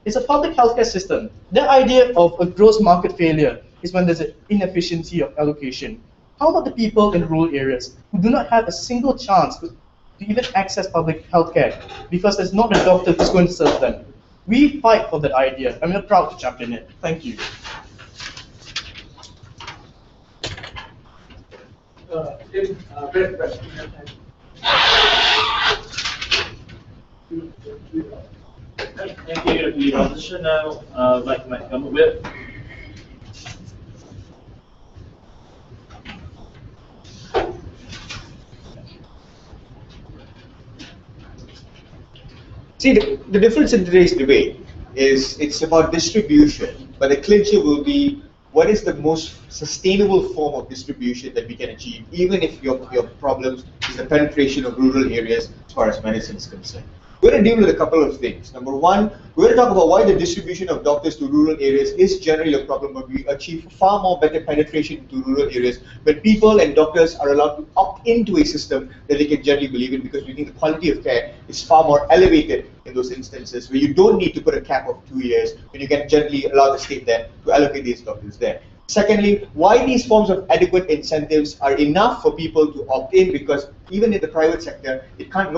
S7: It's a public healthcare system. Their idea of a gross market failure is when there's an inefficiency of allocation. How about the people in rural areas who do not have a single chance to even access public healthcare because there's not a doctor who's going to serve them? We fight for that idea. I'm proud to champion it. Thank you.
S1: Thank you. The opposition now would like to make a comment with.
S2: See, the difference in today's debate is it's about distribution, but the clincher will be what is the most sustainable form of distribution that we can achieve, even if your problem is the penetration of rural areas as far as medicine is concerned. We're going to deal with a couple of things. Number one, we're going to talk about why the distribution of doctors to rural areas is generally a problem, but we achieve far more better penetration into rural areas when people and doctors are allowed to opt into a system that they can generally believe in, because we think the quality of care is far more elevated in those instances where you don't need to put a cap of 2 years, when you can generally allow the state then to allocate these doctors there. Secondly, why these forms of adequate incentives are enough for people to opt in, because even in the private sector, it can't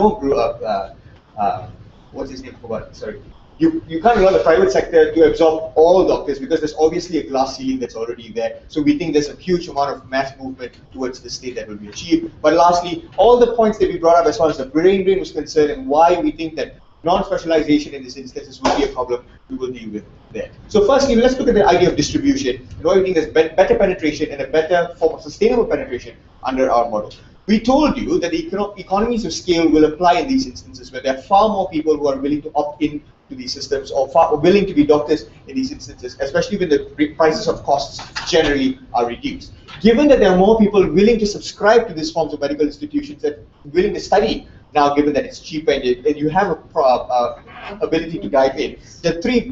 S2: what's his name? Sorry. You can't rely on the private sector to absorb all doctors, because there's obviously a glass ceiling that's already there. So we think there's a huge amount of mass movement towards the state that will be achieved. But lastly, all the points that we brought up as far as the brain drain was concerned and why we think that non-specialization in this instance will be a problem, we will deal with that. So firstly, let's look at the idea of distribution and why we think there's better penetration and a better form of sustainable penetration under our model. We told you that the economies of scale will apply in these instances where there are far more people who are willing to opt in to these systems or willing to be doctors in these instances, especially when the prices of costs generally are reduced. Given that there are more people willing to subscribe to these forms of medical institutions that are willing to study now, given that it's cheap and you have a ability to dive in, there are three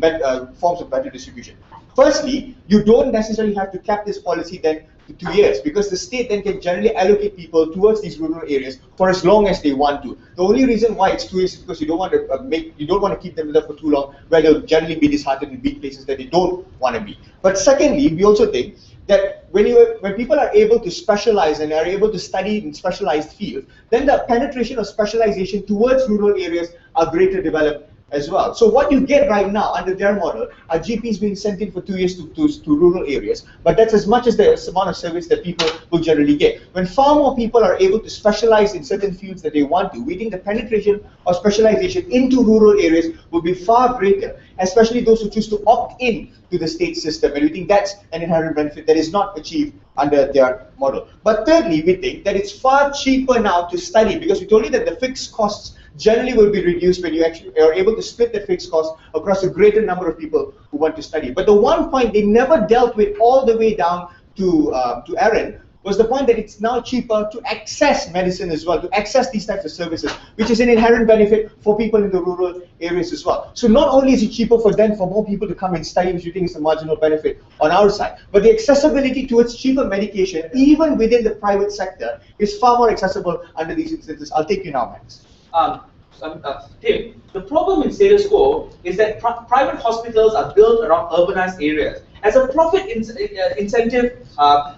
S2: forms of better distribution. Firstly, you don't necessarily have to cap this policy then to 2 years, because the state then can generally allocate people towards these rural areas for as long as they want to. The only reason why it's 2 years is because you don't want to keep them there for too long, where they'll generally be disheartened in big places that they don't want to be. But secondly, we also think that when people are able to specialize and are able to study in specialized fields, then the penetration of specialization towards rural areas are greater developed as well. So what you get right now under their model are GPs being sent in for 2 years to rural areas, but that's as much as the amount of service that people will generally get. When far more people are able to specialize in certain fields that they want to, we think the penetration of specialization into rural areas will be far greater, especially those who choose to opt in to the state system, and we think that's an inherent benefit that is not achieved under their model. But thirdly, we think that it's far cheaper now to study, because we told you that the fixed costs generally will be reduced when you actually are able to split the fixed cost across a greater number of people who want to study. But the one point they never dealt with all the way down to Aaron was the point that it's now cheaper to access medicine as well, to access these types of services, which is an inherent benefit for people in the rural areas as well. So not only is it cheaper for more people to come and study, which we think is a marginal benefit on our side, but the accessibility towards cheaper medication, even within the private sector, is far more accessible under these instances. I'll take you now, Max.
S6: Tim, the problem in status quo is that private hospitals are built around urbanized areas. As a profit incentive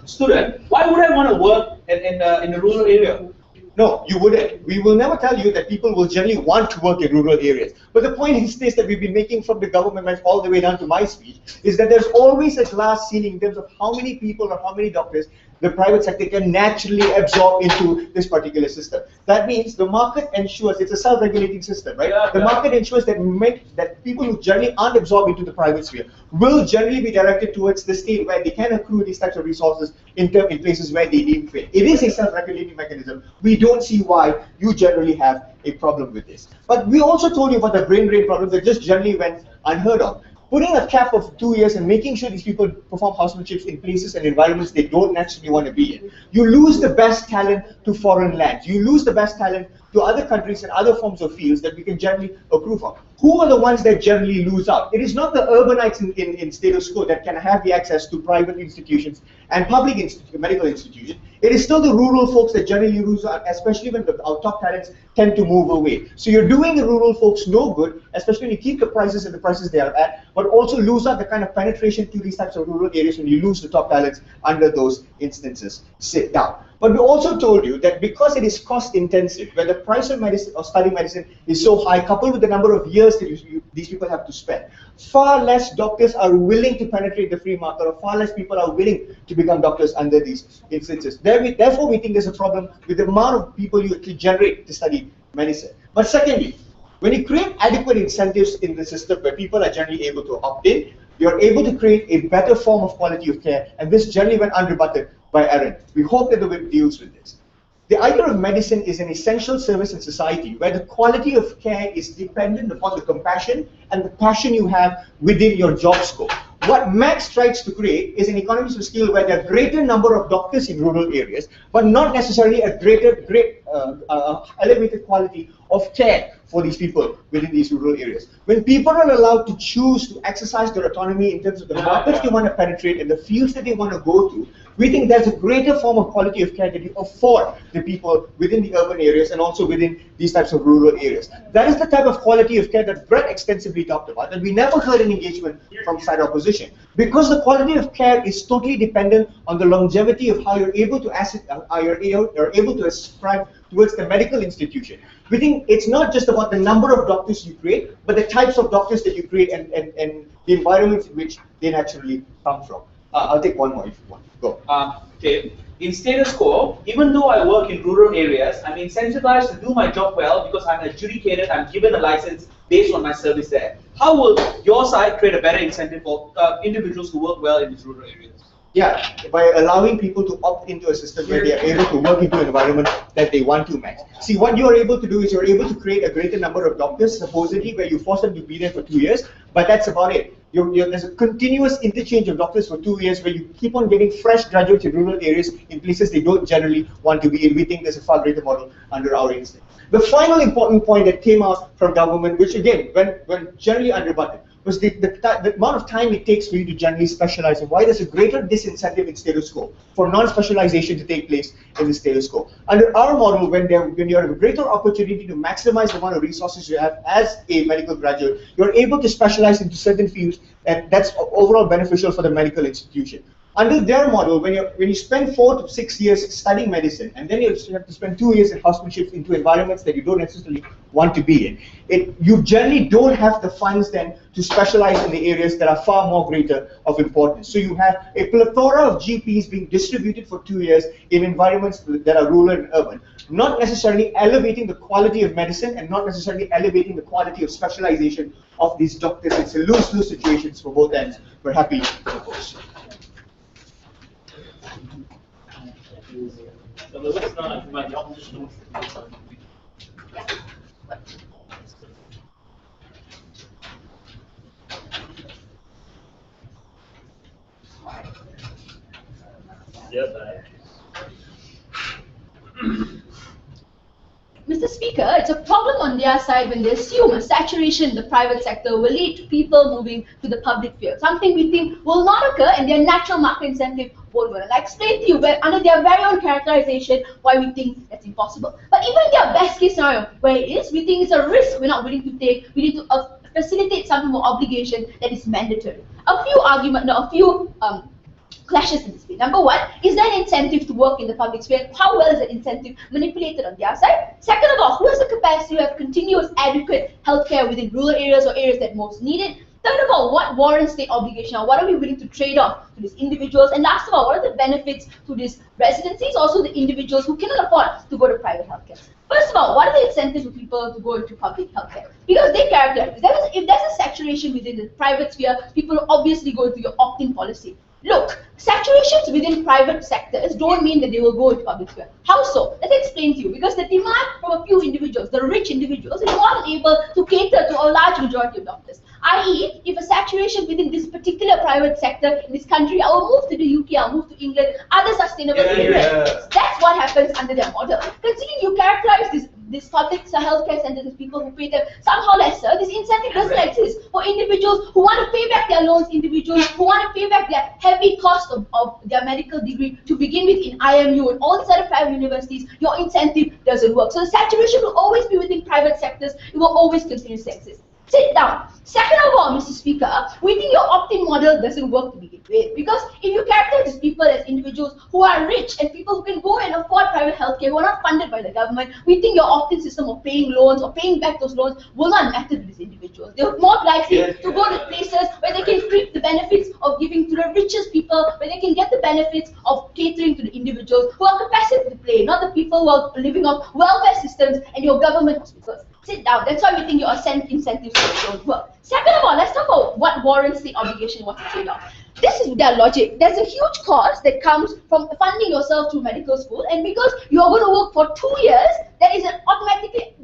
S6: student, why would I want to work in a rural area?
S2: No, you wouldn't. We will never tell you that people will generally want to work in rural areas. But the point is this, that we've been making from the government all the way down to my speech, is that there's always a glass ceiling in terms of how many people or how many doctors the private sector can naturally absorb into this particular system. That means the market ensures, it's a self-regulating system, right? The market ensures that people who generally aren't absorbed into the private sphere will generally be directed towards the state where they can accrue these types of resources in places where they deem fit. It is a self-regulating mechanism. We don't see why you generally have a problem with this. But we also told you about the brain drain problem that just generally went unheard of. Putting a cap of 2 years and making sure these people perform housemanships in places and environments they don't naturally want to be in, you lose the best talent to foreign lands. You lose the best talent to other countries and other forms of fields that we can generally accrue from. Who are the ones that generally lose out? It is not the urbanites in status quo that can have the access to private institutions and public medical institutions. It is still the rural folks that generally lose out, especially when our top talents tend to move away. So you're doing the rural folks no good, especially when you keep the prices at the prices they are at, but also lose out the kind of penetration to these types of rural areas when you lose the top talents under those instances. Sit down. But we also told you that because it is cost intensive, where the price of medicine or studying medicine is so high, coupled with the number of years that these people have to spend, far less doctors are willing to penetrate the free market, or far less people are willing to become doctors under these instances. Therefore, we think there's a problem with the amount of people you actually generate to study medicine. But secondly, when you create adequate incentives in the system where people are generally able to opt in, you're able to create a better form of quality of care, and this generally went unrebutted by Aaron. We hope that the whip deals with this. The idea of medicine is an essential service in society where the quality of care is dependent upon the compassion and the passion you have within your job scope. What Max tries to create is an economies of scale where there are greater number of doctors in rural areas, but not necessarily a elevated quality of care for these people within these rural areas. When people are allowed to choose to exercise their autonomy in terms of the markets they want to penetrate and the fields that they want to go to, we think there's a greater form of quality of care that you afford the people within the urban areas and also within these types of rural areas. That is the type of quality of care that Brett extensively talked about, and we never heard an engagement from side opposition. Because the quality of care is totally dependent on the longevity of how you're able to ascribe towards the medical institution. We think it's not just about the number of doctors you create, but the types of doctors that you create and the environments in which they naturally come from. I'll take one more if you want. Go.
S6: Okay. In status quo, even though I work in rural areas, I'm incentivized to do my job well because I'm adjudicated, I'm given a license based on my service there. How will your side create a better incentive for individuals who work well in these rural areas?
S2: Yeah, by allowing people to opt into a system where they are able to work into an environment that they want to match. See, what you are able to do is you're able to create a greater number of doctors, supposedly, where you force them to be there for 2 years, but that's about it. There's a continuous interchange of doctors for 2 years where you keep on getting fresh graduates in rural areas in places they don't generally want to be in. We think there's a far greater model under our instinct. The final important point that came out from government, which again, when generally unrebutted, was the amount of time it takes for you to generally specialize and why there's a greater disincentive in status quo for non-specialization to take place in the status quo. Under our model, when you have a greater opportunity to maximize the amount of resources you have as a medical graduate, you're able to specialize into certain fields, and that's overall beneficial for the medical institution. Under their model, when you spend 4 to 6 years studying medicine, and then you have to spend 2 years in hospitals into environments that you don't necessarily want to be in, you generally don't have the funds then to specialize in the areas that are far more greater of importance. So you have a plethora of GPs being distributed for 2 years in environments that are rural and urban, not necessarily elevating the quality of medicine and not necessarily elevating the quality of specialization of these doctors. It's a lose-lose situations for both ends. We're happy to propose.
S1: So let's not invite the opposition.
S3: Mr. Speaker, it's a problem on their side when they assume a saturation in the private sector will lead to people moving to the public field, something we think will not occur and their natural market incentive won't work. I'll explain to you where, under their very own characterization, why we think that's impossible. But even their best case scenario, where it is, we think it's a risk we're not willing to take. We need to facilitate some more obligation that is mandatory. A few clashes in this field. Number one, is there an incentive to work in the public sphere? How well is that incentive manipulated on their side? Second of all, who has the capacity to have continuous, adequate healthcare within rural areas or areas that most need it? Third of all, what warrants state obligation, or what are we willing to trade off to these individuals? And last of all, what are the benefits to these residencies, also the individuals who cannot afford to go to private healthcare? First of all, what are the incentives for people to go into public healthcare? Because they characterize, if there's a saturation within the private sphere, people obviously go into your opt-in policy. Look, saturations within private sectors don't mean that they will go into public sphere. How so? Let's explain to you. Because the demand from a few individuals, the rich individuals, is not able to cater to a large majority of doctors. I.e., if a saturation within this particular private sector in this country, I will move to the UK, I'll move to England, other sustainable immigrants. That's what happens under their model. Considering you characterize this public healthcare centers as people who pay them somehow lesser, this incentive doesn't exist for individuals who want to pay back their loans, individuals who want to pay back their heavy cost of their medical degree to begin with in IMU and all these other private universities. Your incentive doesn't work. So the saturation will always be within private sectors. It will always continue to exist. Sit down. Second of all, Mr. Speaker, we think your opt-in model doesn't work to begin with, because if you characterize these people as individuals who are rich and people who can go and afford private healthcare, who are not funded by the government, we think your opt-in system of paying loans or paying back those loans will not matter to these individuals. They're more likely to go to places where they can reap the benefits of giving to the richest people, where they can get the benefits of catering to the individuals who are capacity to play, not the people who are living off welfare systems and your government hospitals. Sit down. That's why we think your incentives don't work. Second of all, let's talk about what warrants the obligation, what's the trade-off. This is their logic. There's a huge cost that comes from funding yourself through medical school, and because you're going to work for 2 years, that is an automatically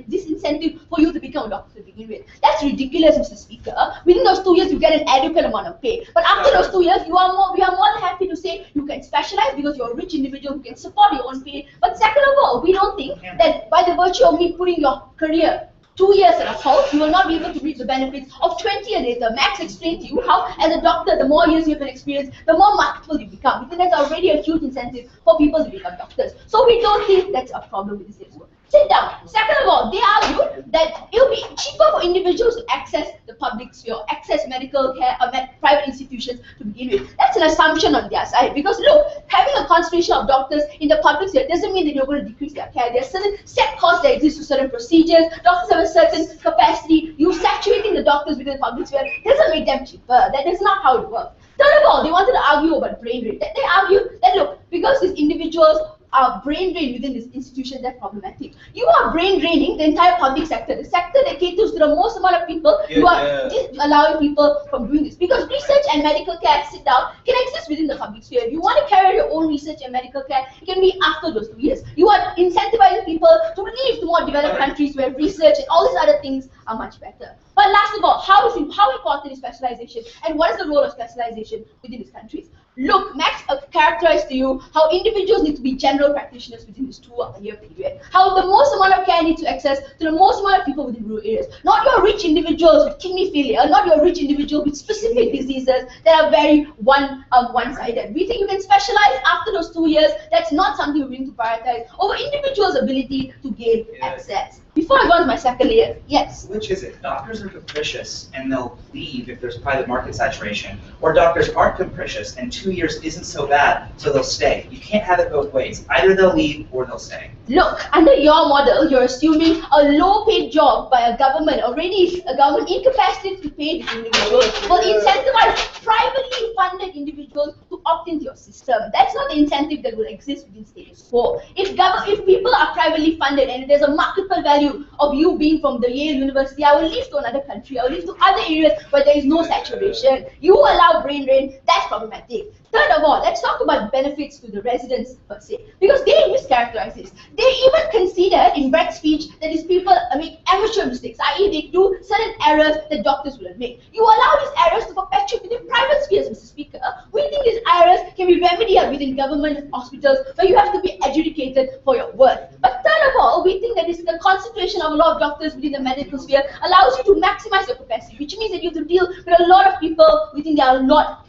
S3: disincentive for you to become a doctor to begin with. That's ridiculous, Mr. Speaker. Within those 2 years, you get an adequate amount of pay. But after those 2 years, we are more than happy to say you can specialize because you're a rich individual who can support your own pay. But second of all, we don't think that by the virtue of me putting your career 2 years at a halt, you will not be able to reap the benefits of 20 years later. Max explained to you how, as a doctor, the more years you have an experience, the more marketable you become. We think that's already a huge incentive for people to become doctors. So we don't think that's a problem with this. Sit down. Second of all, they argued that it will be cheaper for individuals to access the public sphere, access medical care or private institutions to begin with. That's an assumption on their side because look, having a concentration of doctors in the public sphere doesn't mean that you're going to decrease their care. There are certain set costs that exist to certain procedures. Doctors have a certain capacity. You saturating the doctors within the public sphere doesn't make them cheaper. That is not how it works. Third of all, they wanted to argue about brain drain. They argued that look, because these individuals are brain drained within this institution, that's problematic. You are brain draining the entire public sector, the sector that caters to the most amount of people. You are allowing people from doing this. Because research and medical care, sit down, can exist within the public sphere. If you want to carry out your own research and medical care, it can be after those 2 years. You are incentivizing people to leave to more developed countries where research and all these other things are much better. But last of all, how important is specialization and what is the role of specialization within these countries? Look, Max characterized to you how individuals need to be general practitioners within this 2-year period. How the most amount of care needs to access to the most amount of people within rural areas. Not your rich individuals with kidney failure, not your rich individuals with specific diseases that are very one-sided. We think you can specialize after those 2 years. That's not something we're going to prioritize over individuals' ability to gain access. Before I go on to my second layer, yes?
S4: Which is it? Doctors are capricious and they'll leave if there's private market saturation. Or doctors aren't capricious and 2 years isn't so bad, so they'll stay. You can't have it both ways. Either they'll leave or they'll stay.
S3: Look, under your model, you're assuming a low-paid job by a government, already a government incapacitated to pay this individual, will incentivize privately funded individuals to opt into your system. That's not the incentive that will exist within status quo. If people are privately funded and there's a marketable value of you being from the Yale University, I will leave to another country, I will leave to other areas where there is no saturation. You allow brain drain, that's problematic. Third of all, let's talk about benefits to the residents per se, because they mischaracterize this. They even consider in Brett's speech that these people make amateur mistakes, i.e. they do certain errors that doctors wouldn't make. You allow these errors to perpetuate within private spheres, Mr. Speaker. We think these errors can be remedied within government hospitals where you have to be adjudicated for your work. But third of all, we think that the concentration of a lot of doctors within the medical sphere allows you to maximize your capacity, which means that you have to deal with a lot of people. We think there are a lot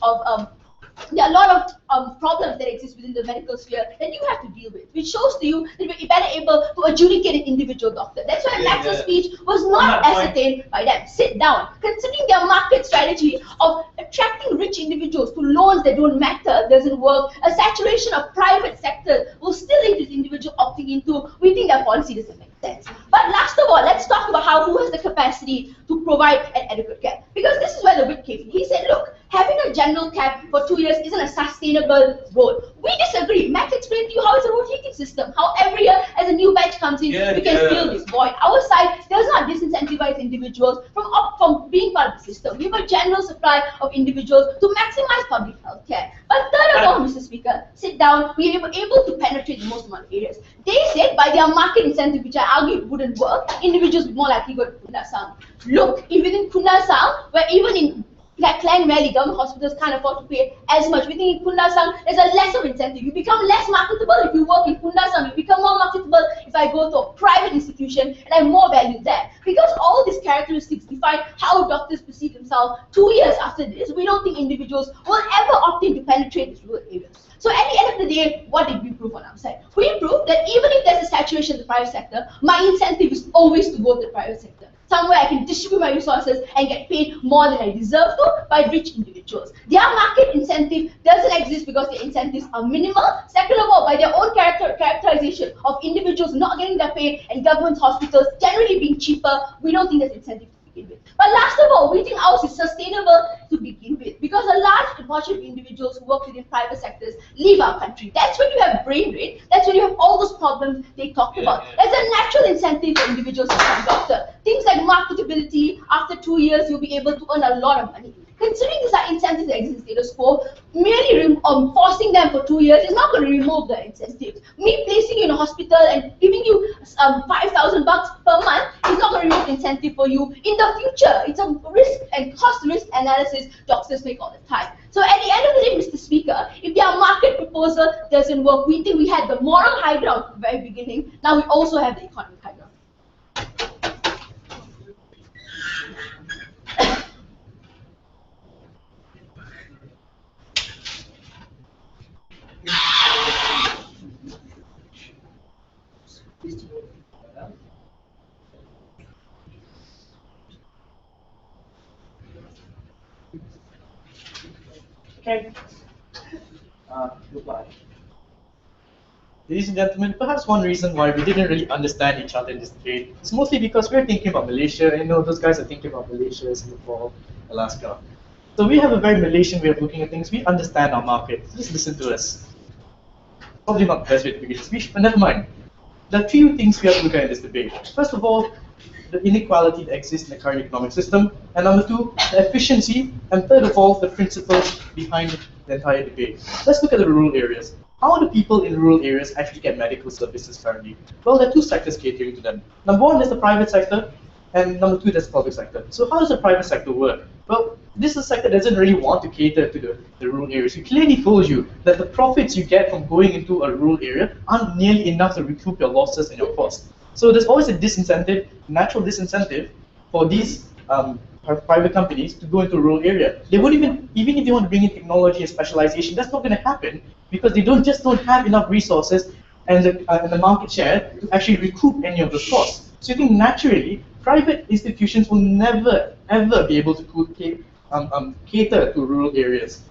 S3: of problems that exist within the medical sphere that you have to deal with, which shows to you that you're better able to adjudicate an individual doctor. That's why Max's speech was not ascertained by them. Sit down. Considering their market strategy of attracting rich individuals to loans that don't matter doesn't work, a saturation of private sector will still lead this individual opting into, we think their policy doesn't make sense. But last of all, let's talk about who has the capacity to provide an adequate care. Because this is where the whip came in. He said, look, having a general cap for 2 years isn't a sustainable role. We disagree. Max explained to you how it's a rotating system, how every year as a new batch comes in, we can fill this void. Our side does not disincentivize individuals from being part of the system. We have a general supply of individuals to maximize public health care. But third of all, Mr. Speaker, sit down, we were able to penetrate the most amount of areas. They said by their market incentive, which I argue wouldn't work, individuals would more likely go to Kundasang. Look, even in Kundasang, where even in Klang Valley, government hospitals can't afford to pay as much. We think in Kundasang, there's a less of incentive. You become less marketable if you work in Kundasang. You become more marketable if I go to a private institution and I have more value there. Because all these characteristics define how doctors perceive themselves 2 years after this, we don't think individuals will ever opt in to penetrate these rural areas. So at the end of the day, what did we prove on our side? We proved that even if there's a saturation in the private sector, my incentive is always to go to the private sector. Somewhere I can distribute my resources and get paid more than I deserve to by rich individuals. Their market incentive doesn't exist because their incentives are minimal. Second of all, by their own characterization of individuals not getting their pay and government hospitals generally being cheaper, we don't think there's incentive to begin with. But last of all, we think ours is sustainable to begin with because a large portion of individuals who work within private sectors leave our country. That's when you have brain drain. That's when you have all those problems they talked about. There's a natural incentive for individuals to become doctor. Things like marketability, after 2 years you'll be able to earn a lot of money. Considering these are incentives that exist in status quo, merely forcing them for 2 years is not going to remove the incentives. Me placing you in a hospital and giving you $5,000 per month is not going to remove the incentive for you in the future. It's a risk and cost risk analysis doctors make all the time. So at the end of the day, Mr. Speaker, if their market proposal doesn't work, we think we had the moral high ground at the very beginning. Now we also have the economic high ground.
S7: can reply. Ladies and gentlemen, perhaps one reason why we didn't really understand each other in this debate is mostly because we're thinking about Malaysia, and those guys are thinking about Malaysia, Singapore, Alaska. So we have a very Malaysian way of looking at things. We understand our market. Just listen to us. Probably not the best way to begin this speech, but never mind. There are three things we have to look at in this debate. First of all, the inequality that exists in the current economic system, and number two, the efficiency, and third of all, the principles behind the entire debate. Let's look at the rural areas. How do people in rural areas actually get medical services currently? Well, there are two sectors catering to them. Number one is the private sector, and number two, there's the public sector. So how does the private sector work? Well, this is a sector that doesn't really want to cater to the rural areas. We clearly told you that the profits you get from going into a rural area aren't nearly enough to recoup your losses and your costs. So there's always a disincentive, natural disincentive, for these private companies to go into a rural area. They won't even if they want to bring in technology and specialization, that's not going to happen because they don't have enough resources and the market share to actually recoup any of those costs. So you think naturally, private institutions will never ever be able to cater to rural areas.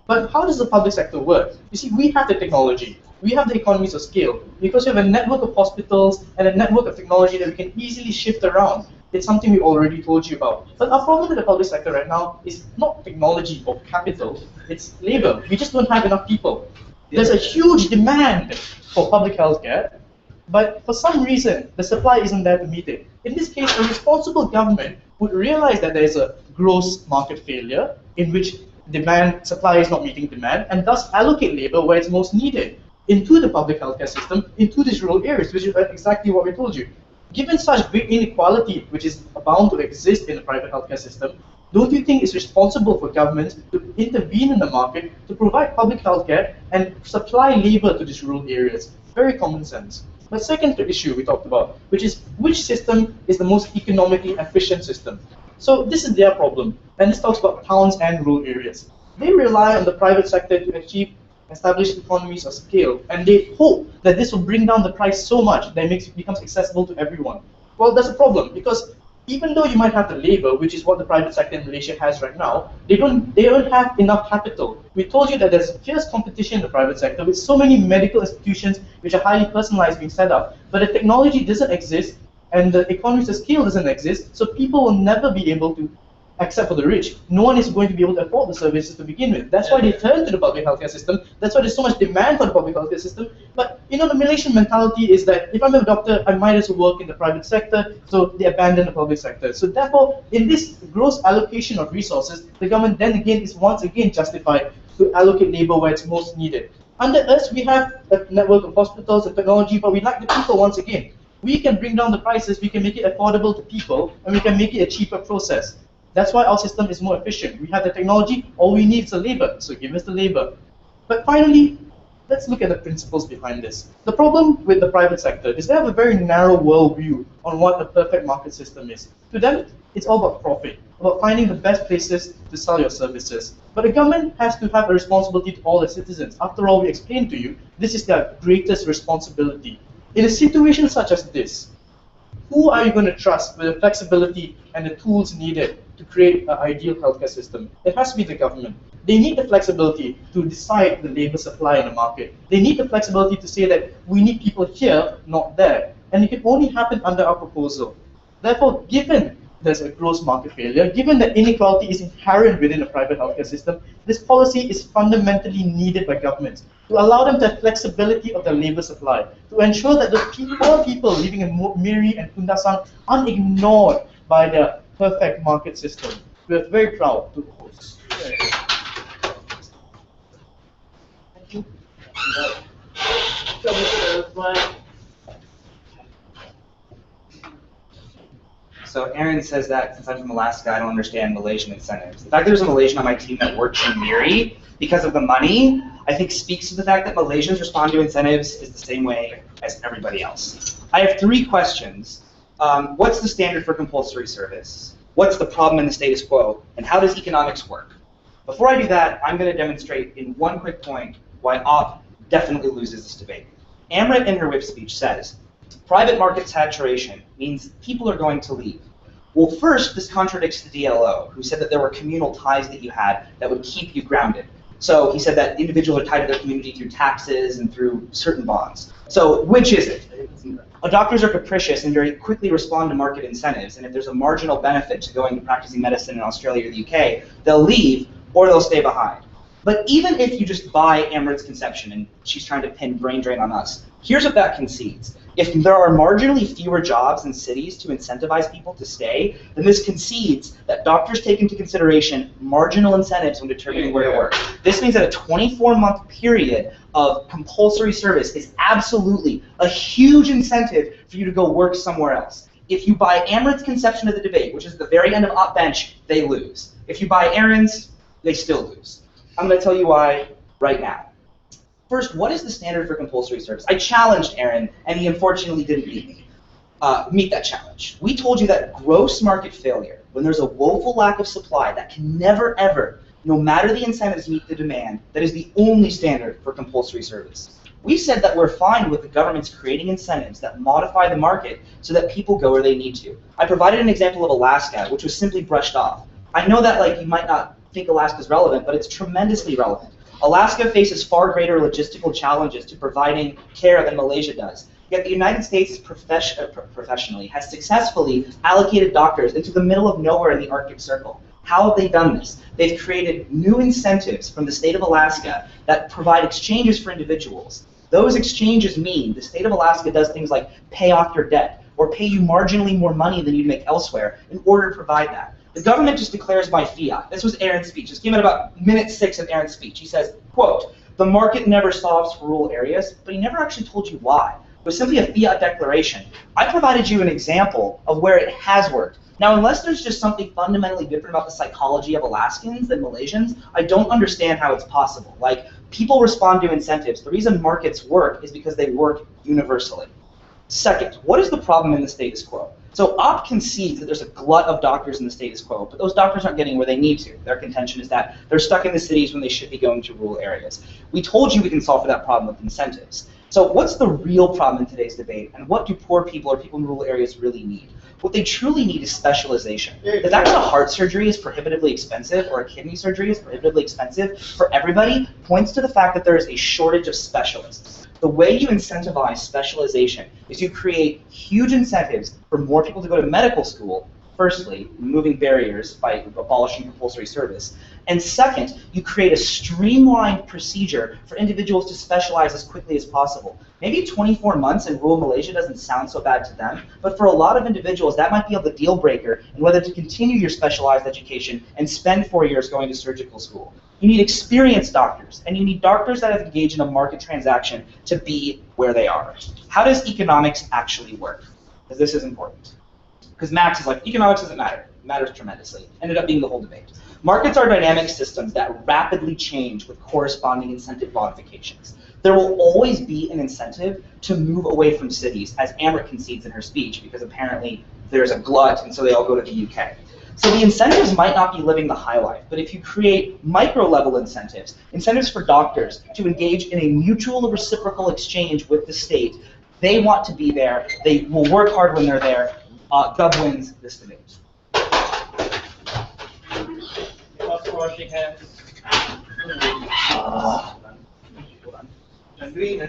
S7: But how does the public sector work? You see, we have the technology. We have the economies of scale because we have a network of hospitals and a network of technology that we can easily shift around. It's something we already told you about. But our problem with the public sector right now is not technology or capital, it's labor. We just don't have enough people. There's a huge demand for public healthcare, but for some reason, the supply isn't there to meet it. In this case, a responsible government would realize that there is a gross market failure in which supply is not meeting demand, and thus allocate labor where it's most needed into the public healthcare system, into these rural areas, which is exactly what we told you. Given such big inequality, which is bound to exist in the private healthcare system, don't you think it's responsible for governments to intervene in the market to provide public healthcare and supply labor to these rural areas? Very common sense. The second issue we talked about, which is which system is the most economically efficient system? So this is their problem, and this talks about towns and rural areas. They rely on the private sector to establish economies of scale, and they hope that this will bring down the price so much that it becomes accessible to everyone. Well, that's a problem, because even though you might have the labor, which is what the private sector in Malaysia has right now, they don't have enough capital. We told you that there's fierce competition in the private sector with so many medical institutions which are highly personalized being set up, but the technology doesn't exist and the economies of scale doesn't exist, so people will never be able to, except for the rich, no one is going to be able to afford the services to begin with. That's why they turn to the public healthcare system. That's why there's so much demand for the public healthcare system. But the Malaysian mentality is that if I'm a doctor, I might as well work in the private sector, so they abandon the public sector. So therefore, in this gross allocation of resources, the government then again is once again justified to allocate labor where it's most needed. Under us, we have a network of hospitals and technology, but we lack the people once again. We can bring down the prices, we can make it affordable to people, and we can make it a cheaper process. That's why our system is more efficient. We have the technology, all we need is the labor, so give us the labor. But finally, let's look at the principles behind this. The problem with the private sector is they have a very narrow worldview on what a perfect market system is. To them, it's all about profit, about finding the best places to sell your services. But the government has to have a responsibility to all the citizens. After all, we explained to you, this is their greatest responsibility. In a situation such as this, who are you going to trust with the flexibility and the tools needed to create an ideal healthcare system? It has to be the government. They need the flexibility to decide the labor supply in the market. They need the flexibility to say that we need people here, not there. And it can only happen under our proposal. Therefore, given there's a gross market failure, given that inequality is inherent within a private healthcare system, this policy is fundamentally needed by governments to allow them to have flexibility of their labor supply, to ensure that the poor people living in Miri and Kundasang aren't ignored by their perfect market system. We are very proud to host. Thank you.
S4: So Aaron says that since I'm from Alaska, I don't understand Malaysian incentives. The fact that there's a Malaysian on my team that works in Miri because of the money, I think speaks to the fact that Malaysians respond to incentives is the same way as everybody else. I have 3 questions. What's the standard for compulsory service? What's the problem in the status quo? And how does economics work? Before I do that, I'm going to demonstrate in one quick point why OP definitely loses this debate. Amrit in her whip speech says, private market saturation means people are going to leave. Well, first, this contradicts the DLO, who said that there were communal ties that you had that would keep you grounded. So he said that individuals are tied to their community through taxes and through certain bonds. So which is it? Doctors are capricious and very quickly respond to market incentives, and if there's a marginal benefit to going and practicing medicine in Australia or the UK, they'll leave or they'll stay behind. But even if you just buy Amrit's conception, and she's trying to pin brain drain on us, here's what that concedes. If there are marginally fewer jobs in cities to incentivize people to stay, then this concedes that doctors take into consideration marginal incentives when determining where to work. This means that a 24-month period of compulsory service is absolutely a huge incentive for you to go work somewhere else. If you buy Amrit's conception of the debate, which is the very end of Op Bench, they lose. If you buy Aaron's, they still lose. I'm going to tell you why right now. First, what is the standard for compulsory service? I challenged Aaron, and he unfortunately didn't meet that challenge. We told you that gross market failure, when there's a woeful lack of supply that can never ever, no matter the incentives, meet the demand, that is the only standard for compulsory service. We said that we're fine with the government's creating incentives that modify the market so that people go where they need to. I provided an example of Alaska, which was simply brushed off. I know that you might not think Alaska's relevant, but it's tremendously relevant. Alaska faces far greater logistical challenges to providing care than Malaysia does. Yet the United States professionally has successfully allocated doctors into the middle of nowhere in the Arctic Circle. How have they done this? They've created new incentives from the state of Alaska that provide exchanges for individuals. Those exchanges mean the state of Alaska does things like pay off your debt or pay you marginally more money than you'd make elsewhere in order to provide that. The government just declares by fiat. This was Aaron's speech. This came at about minute 6 of Aaron's speech. He says, quote, "The market never solves for rural areas," but he never actually told you why. It was simply a fiat declaration. I provided you an example of where it has worked. Now, unless there's just something fundamentally different about the psychology of Alaskans than Malaysians, I don't understand how it's possible. People respond to incentives. The reason markets work is because they work universally. Second, what is the problem in the status quo? So OP concedes that there's a glut of doctors in the status quo, but those doctors aren't getting where they need to. Their contention is that they're stuck in the cities when they should be going to rural areas. We told you we can solve for that problem with incentives. So what's the real problem in today's debate, and what do poor people or people in rural areas really need? What they truly need is specialization. The fact that a heart surgery is prohibitively expensive or a kidney surgery is prohibitively expensive for everybody points to the fact that there is a shortage of specialists. The way you incentivize specialization is you create huge incentives for more people to go to medical school, firstly, removing barriers by abolishing compulsory service. And second, you create a streamlined procedure for individuals to specialize as quickly as possible. Maybe 24 months in rural Malaysia doesn't sound so bad to them, but for a lot of individuals, that might be the deal breaker in whether to continue your specialized education and spend 4 years going to surgical school. You need experienced doctors, and you need doctors that have engaged in a market transaction to be where they are. How does economics actually work? Because this is important. Because Max is like, economics doesn't matter. It matters tremendously. Ended up being the whole debate. Markets are dynamic systems that rapidly change with corresponding incentive modifications. There will always be an incentive to move away from cities, as Amrit concedes in her speech, because apparently there's a glut, and so they all go to the UK. So the incentives might not be living the high life, but if you create micro-level incentives, incentives for doctors to engage in a mutual reciprocal exchange with the state, they want to be there, they will work hard when they're there. Gov wins this debate.
S1: Washing hands.
S2: Agree.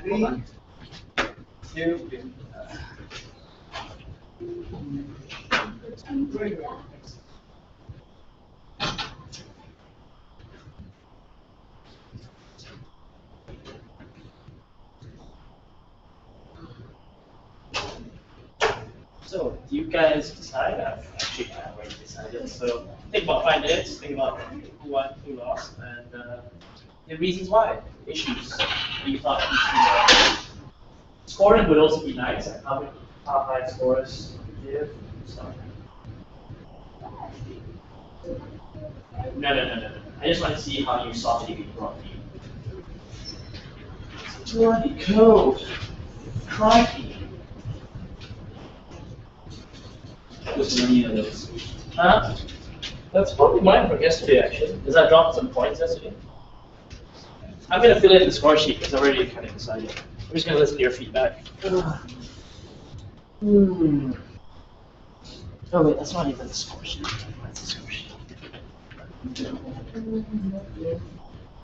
S1: So, do you guys decide? I've actually already decided. So, think about 5 minutes, think about who won, who lost, and the reasons why, issues that you thought you should. Scoring would also be nice, like how many top 5 scores you give. So. No. I just want to see how you saw TV properly. Bloody code. Crikey. There's many of those. Huh? That's probably mine from yesterday, actually, because I dropped some points yesterday. I'm going to fill in the score sheet because I already kind of decided. I'm just going to listen to your feedback. Oh, wait, that's not even the score sheet. That's the score sheet.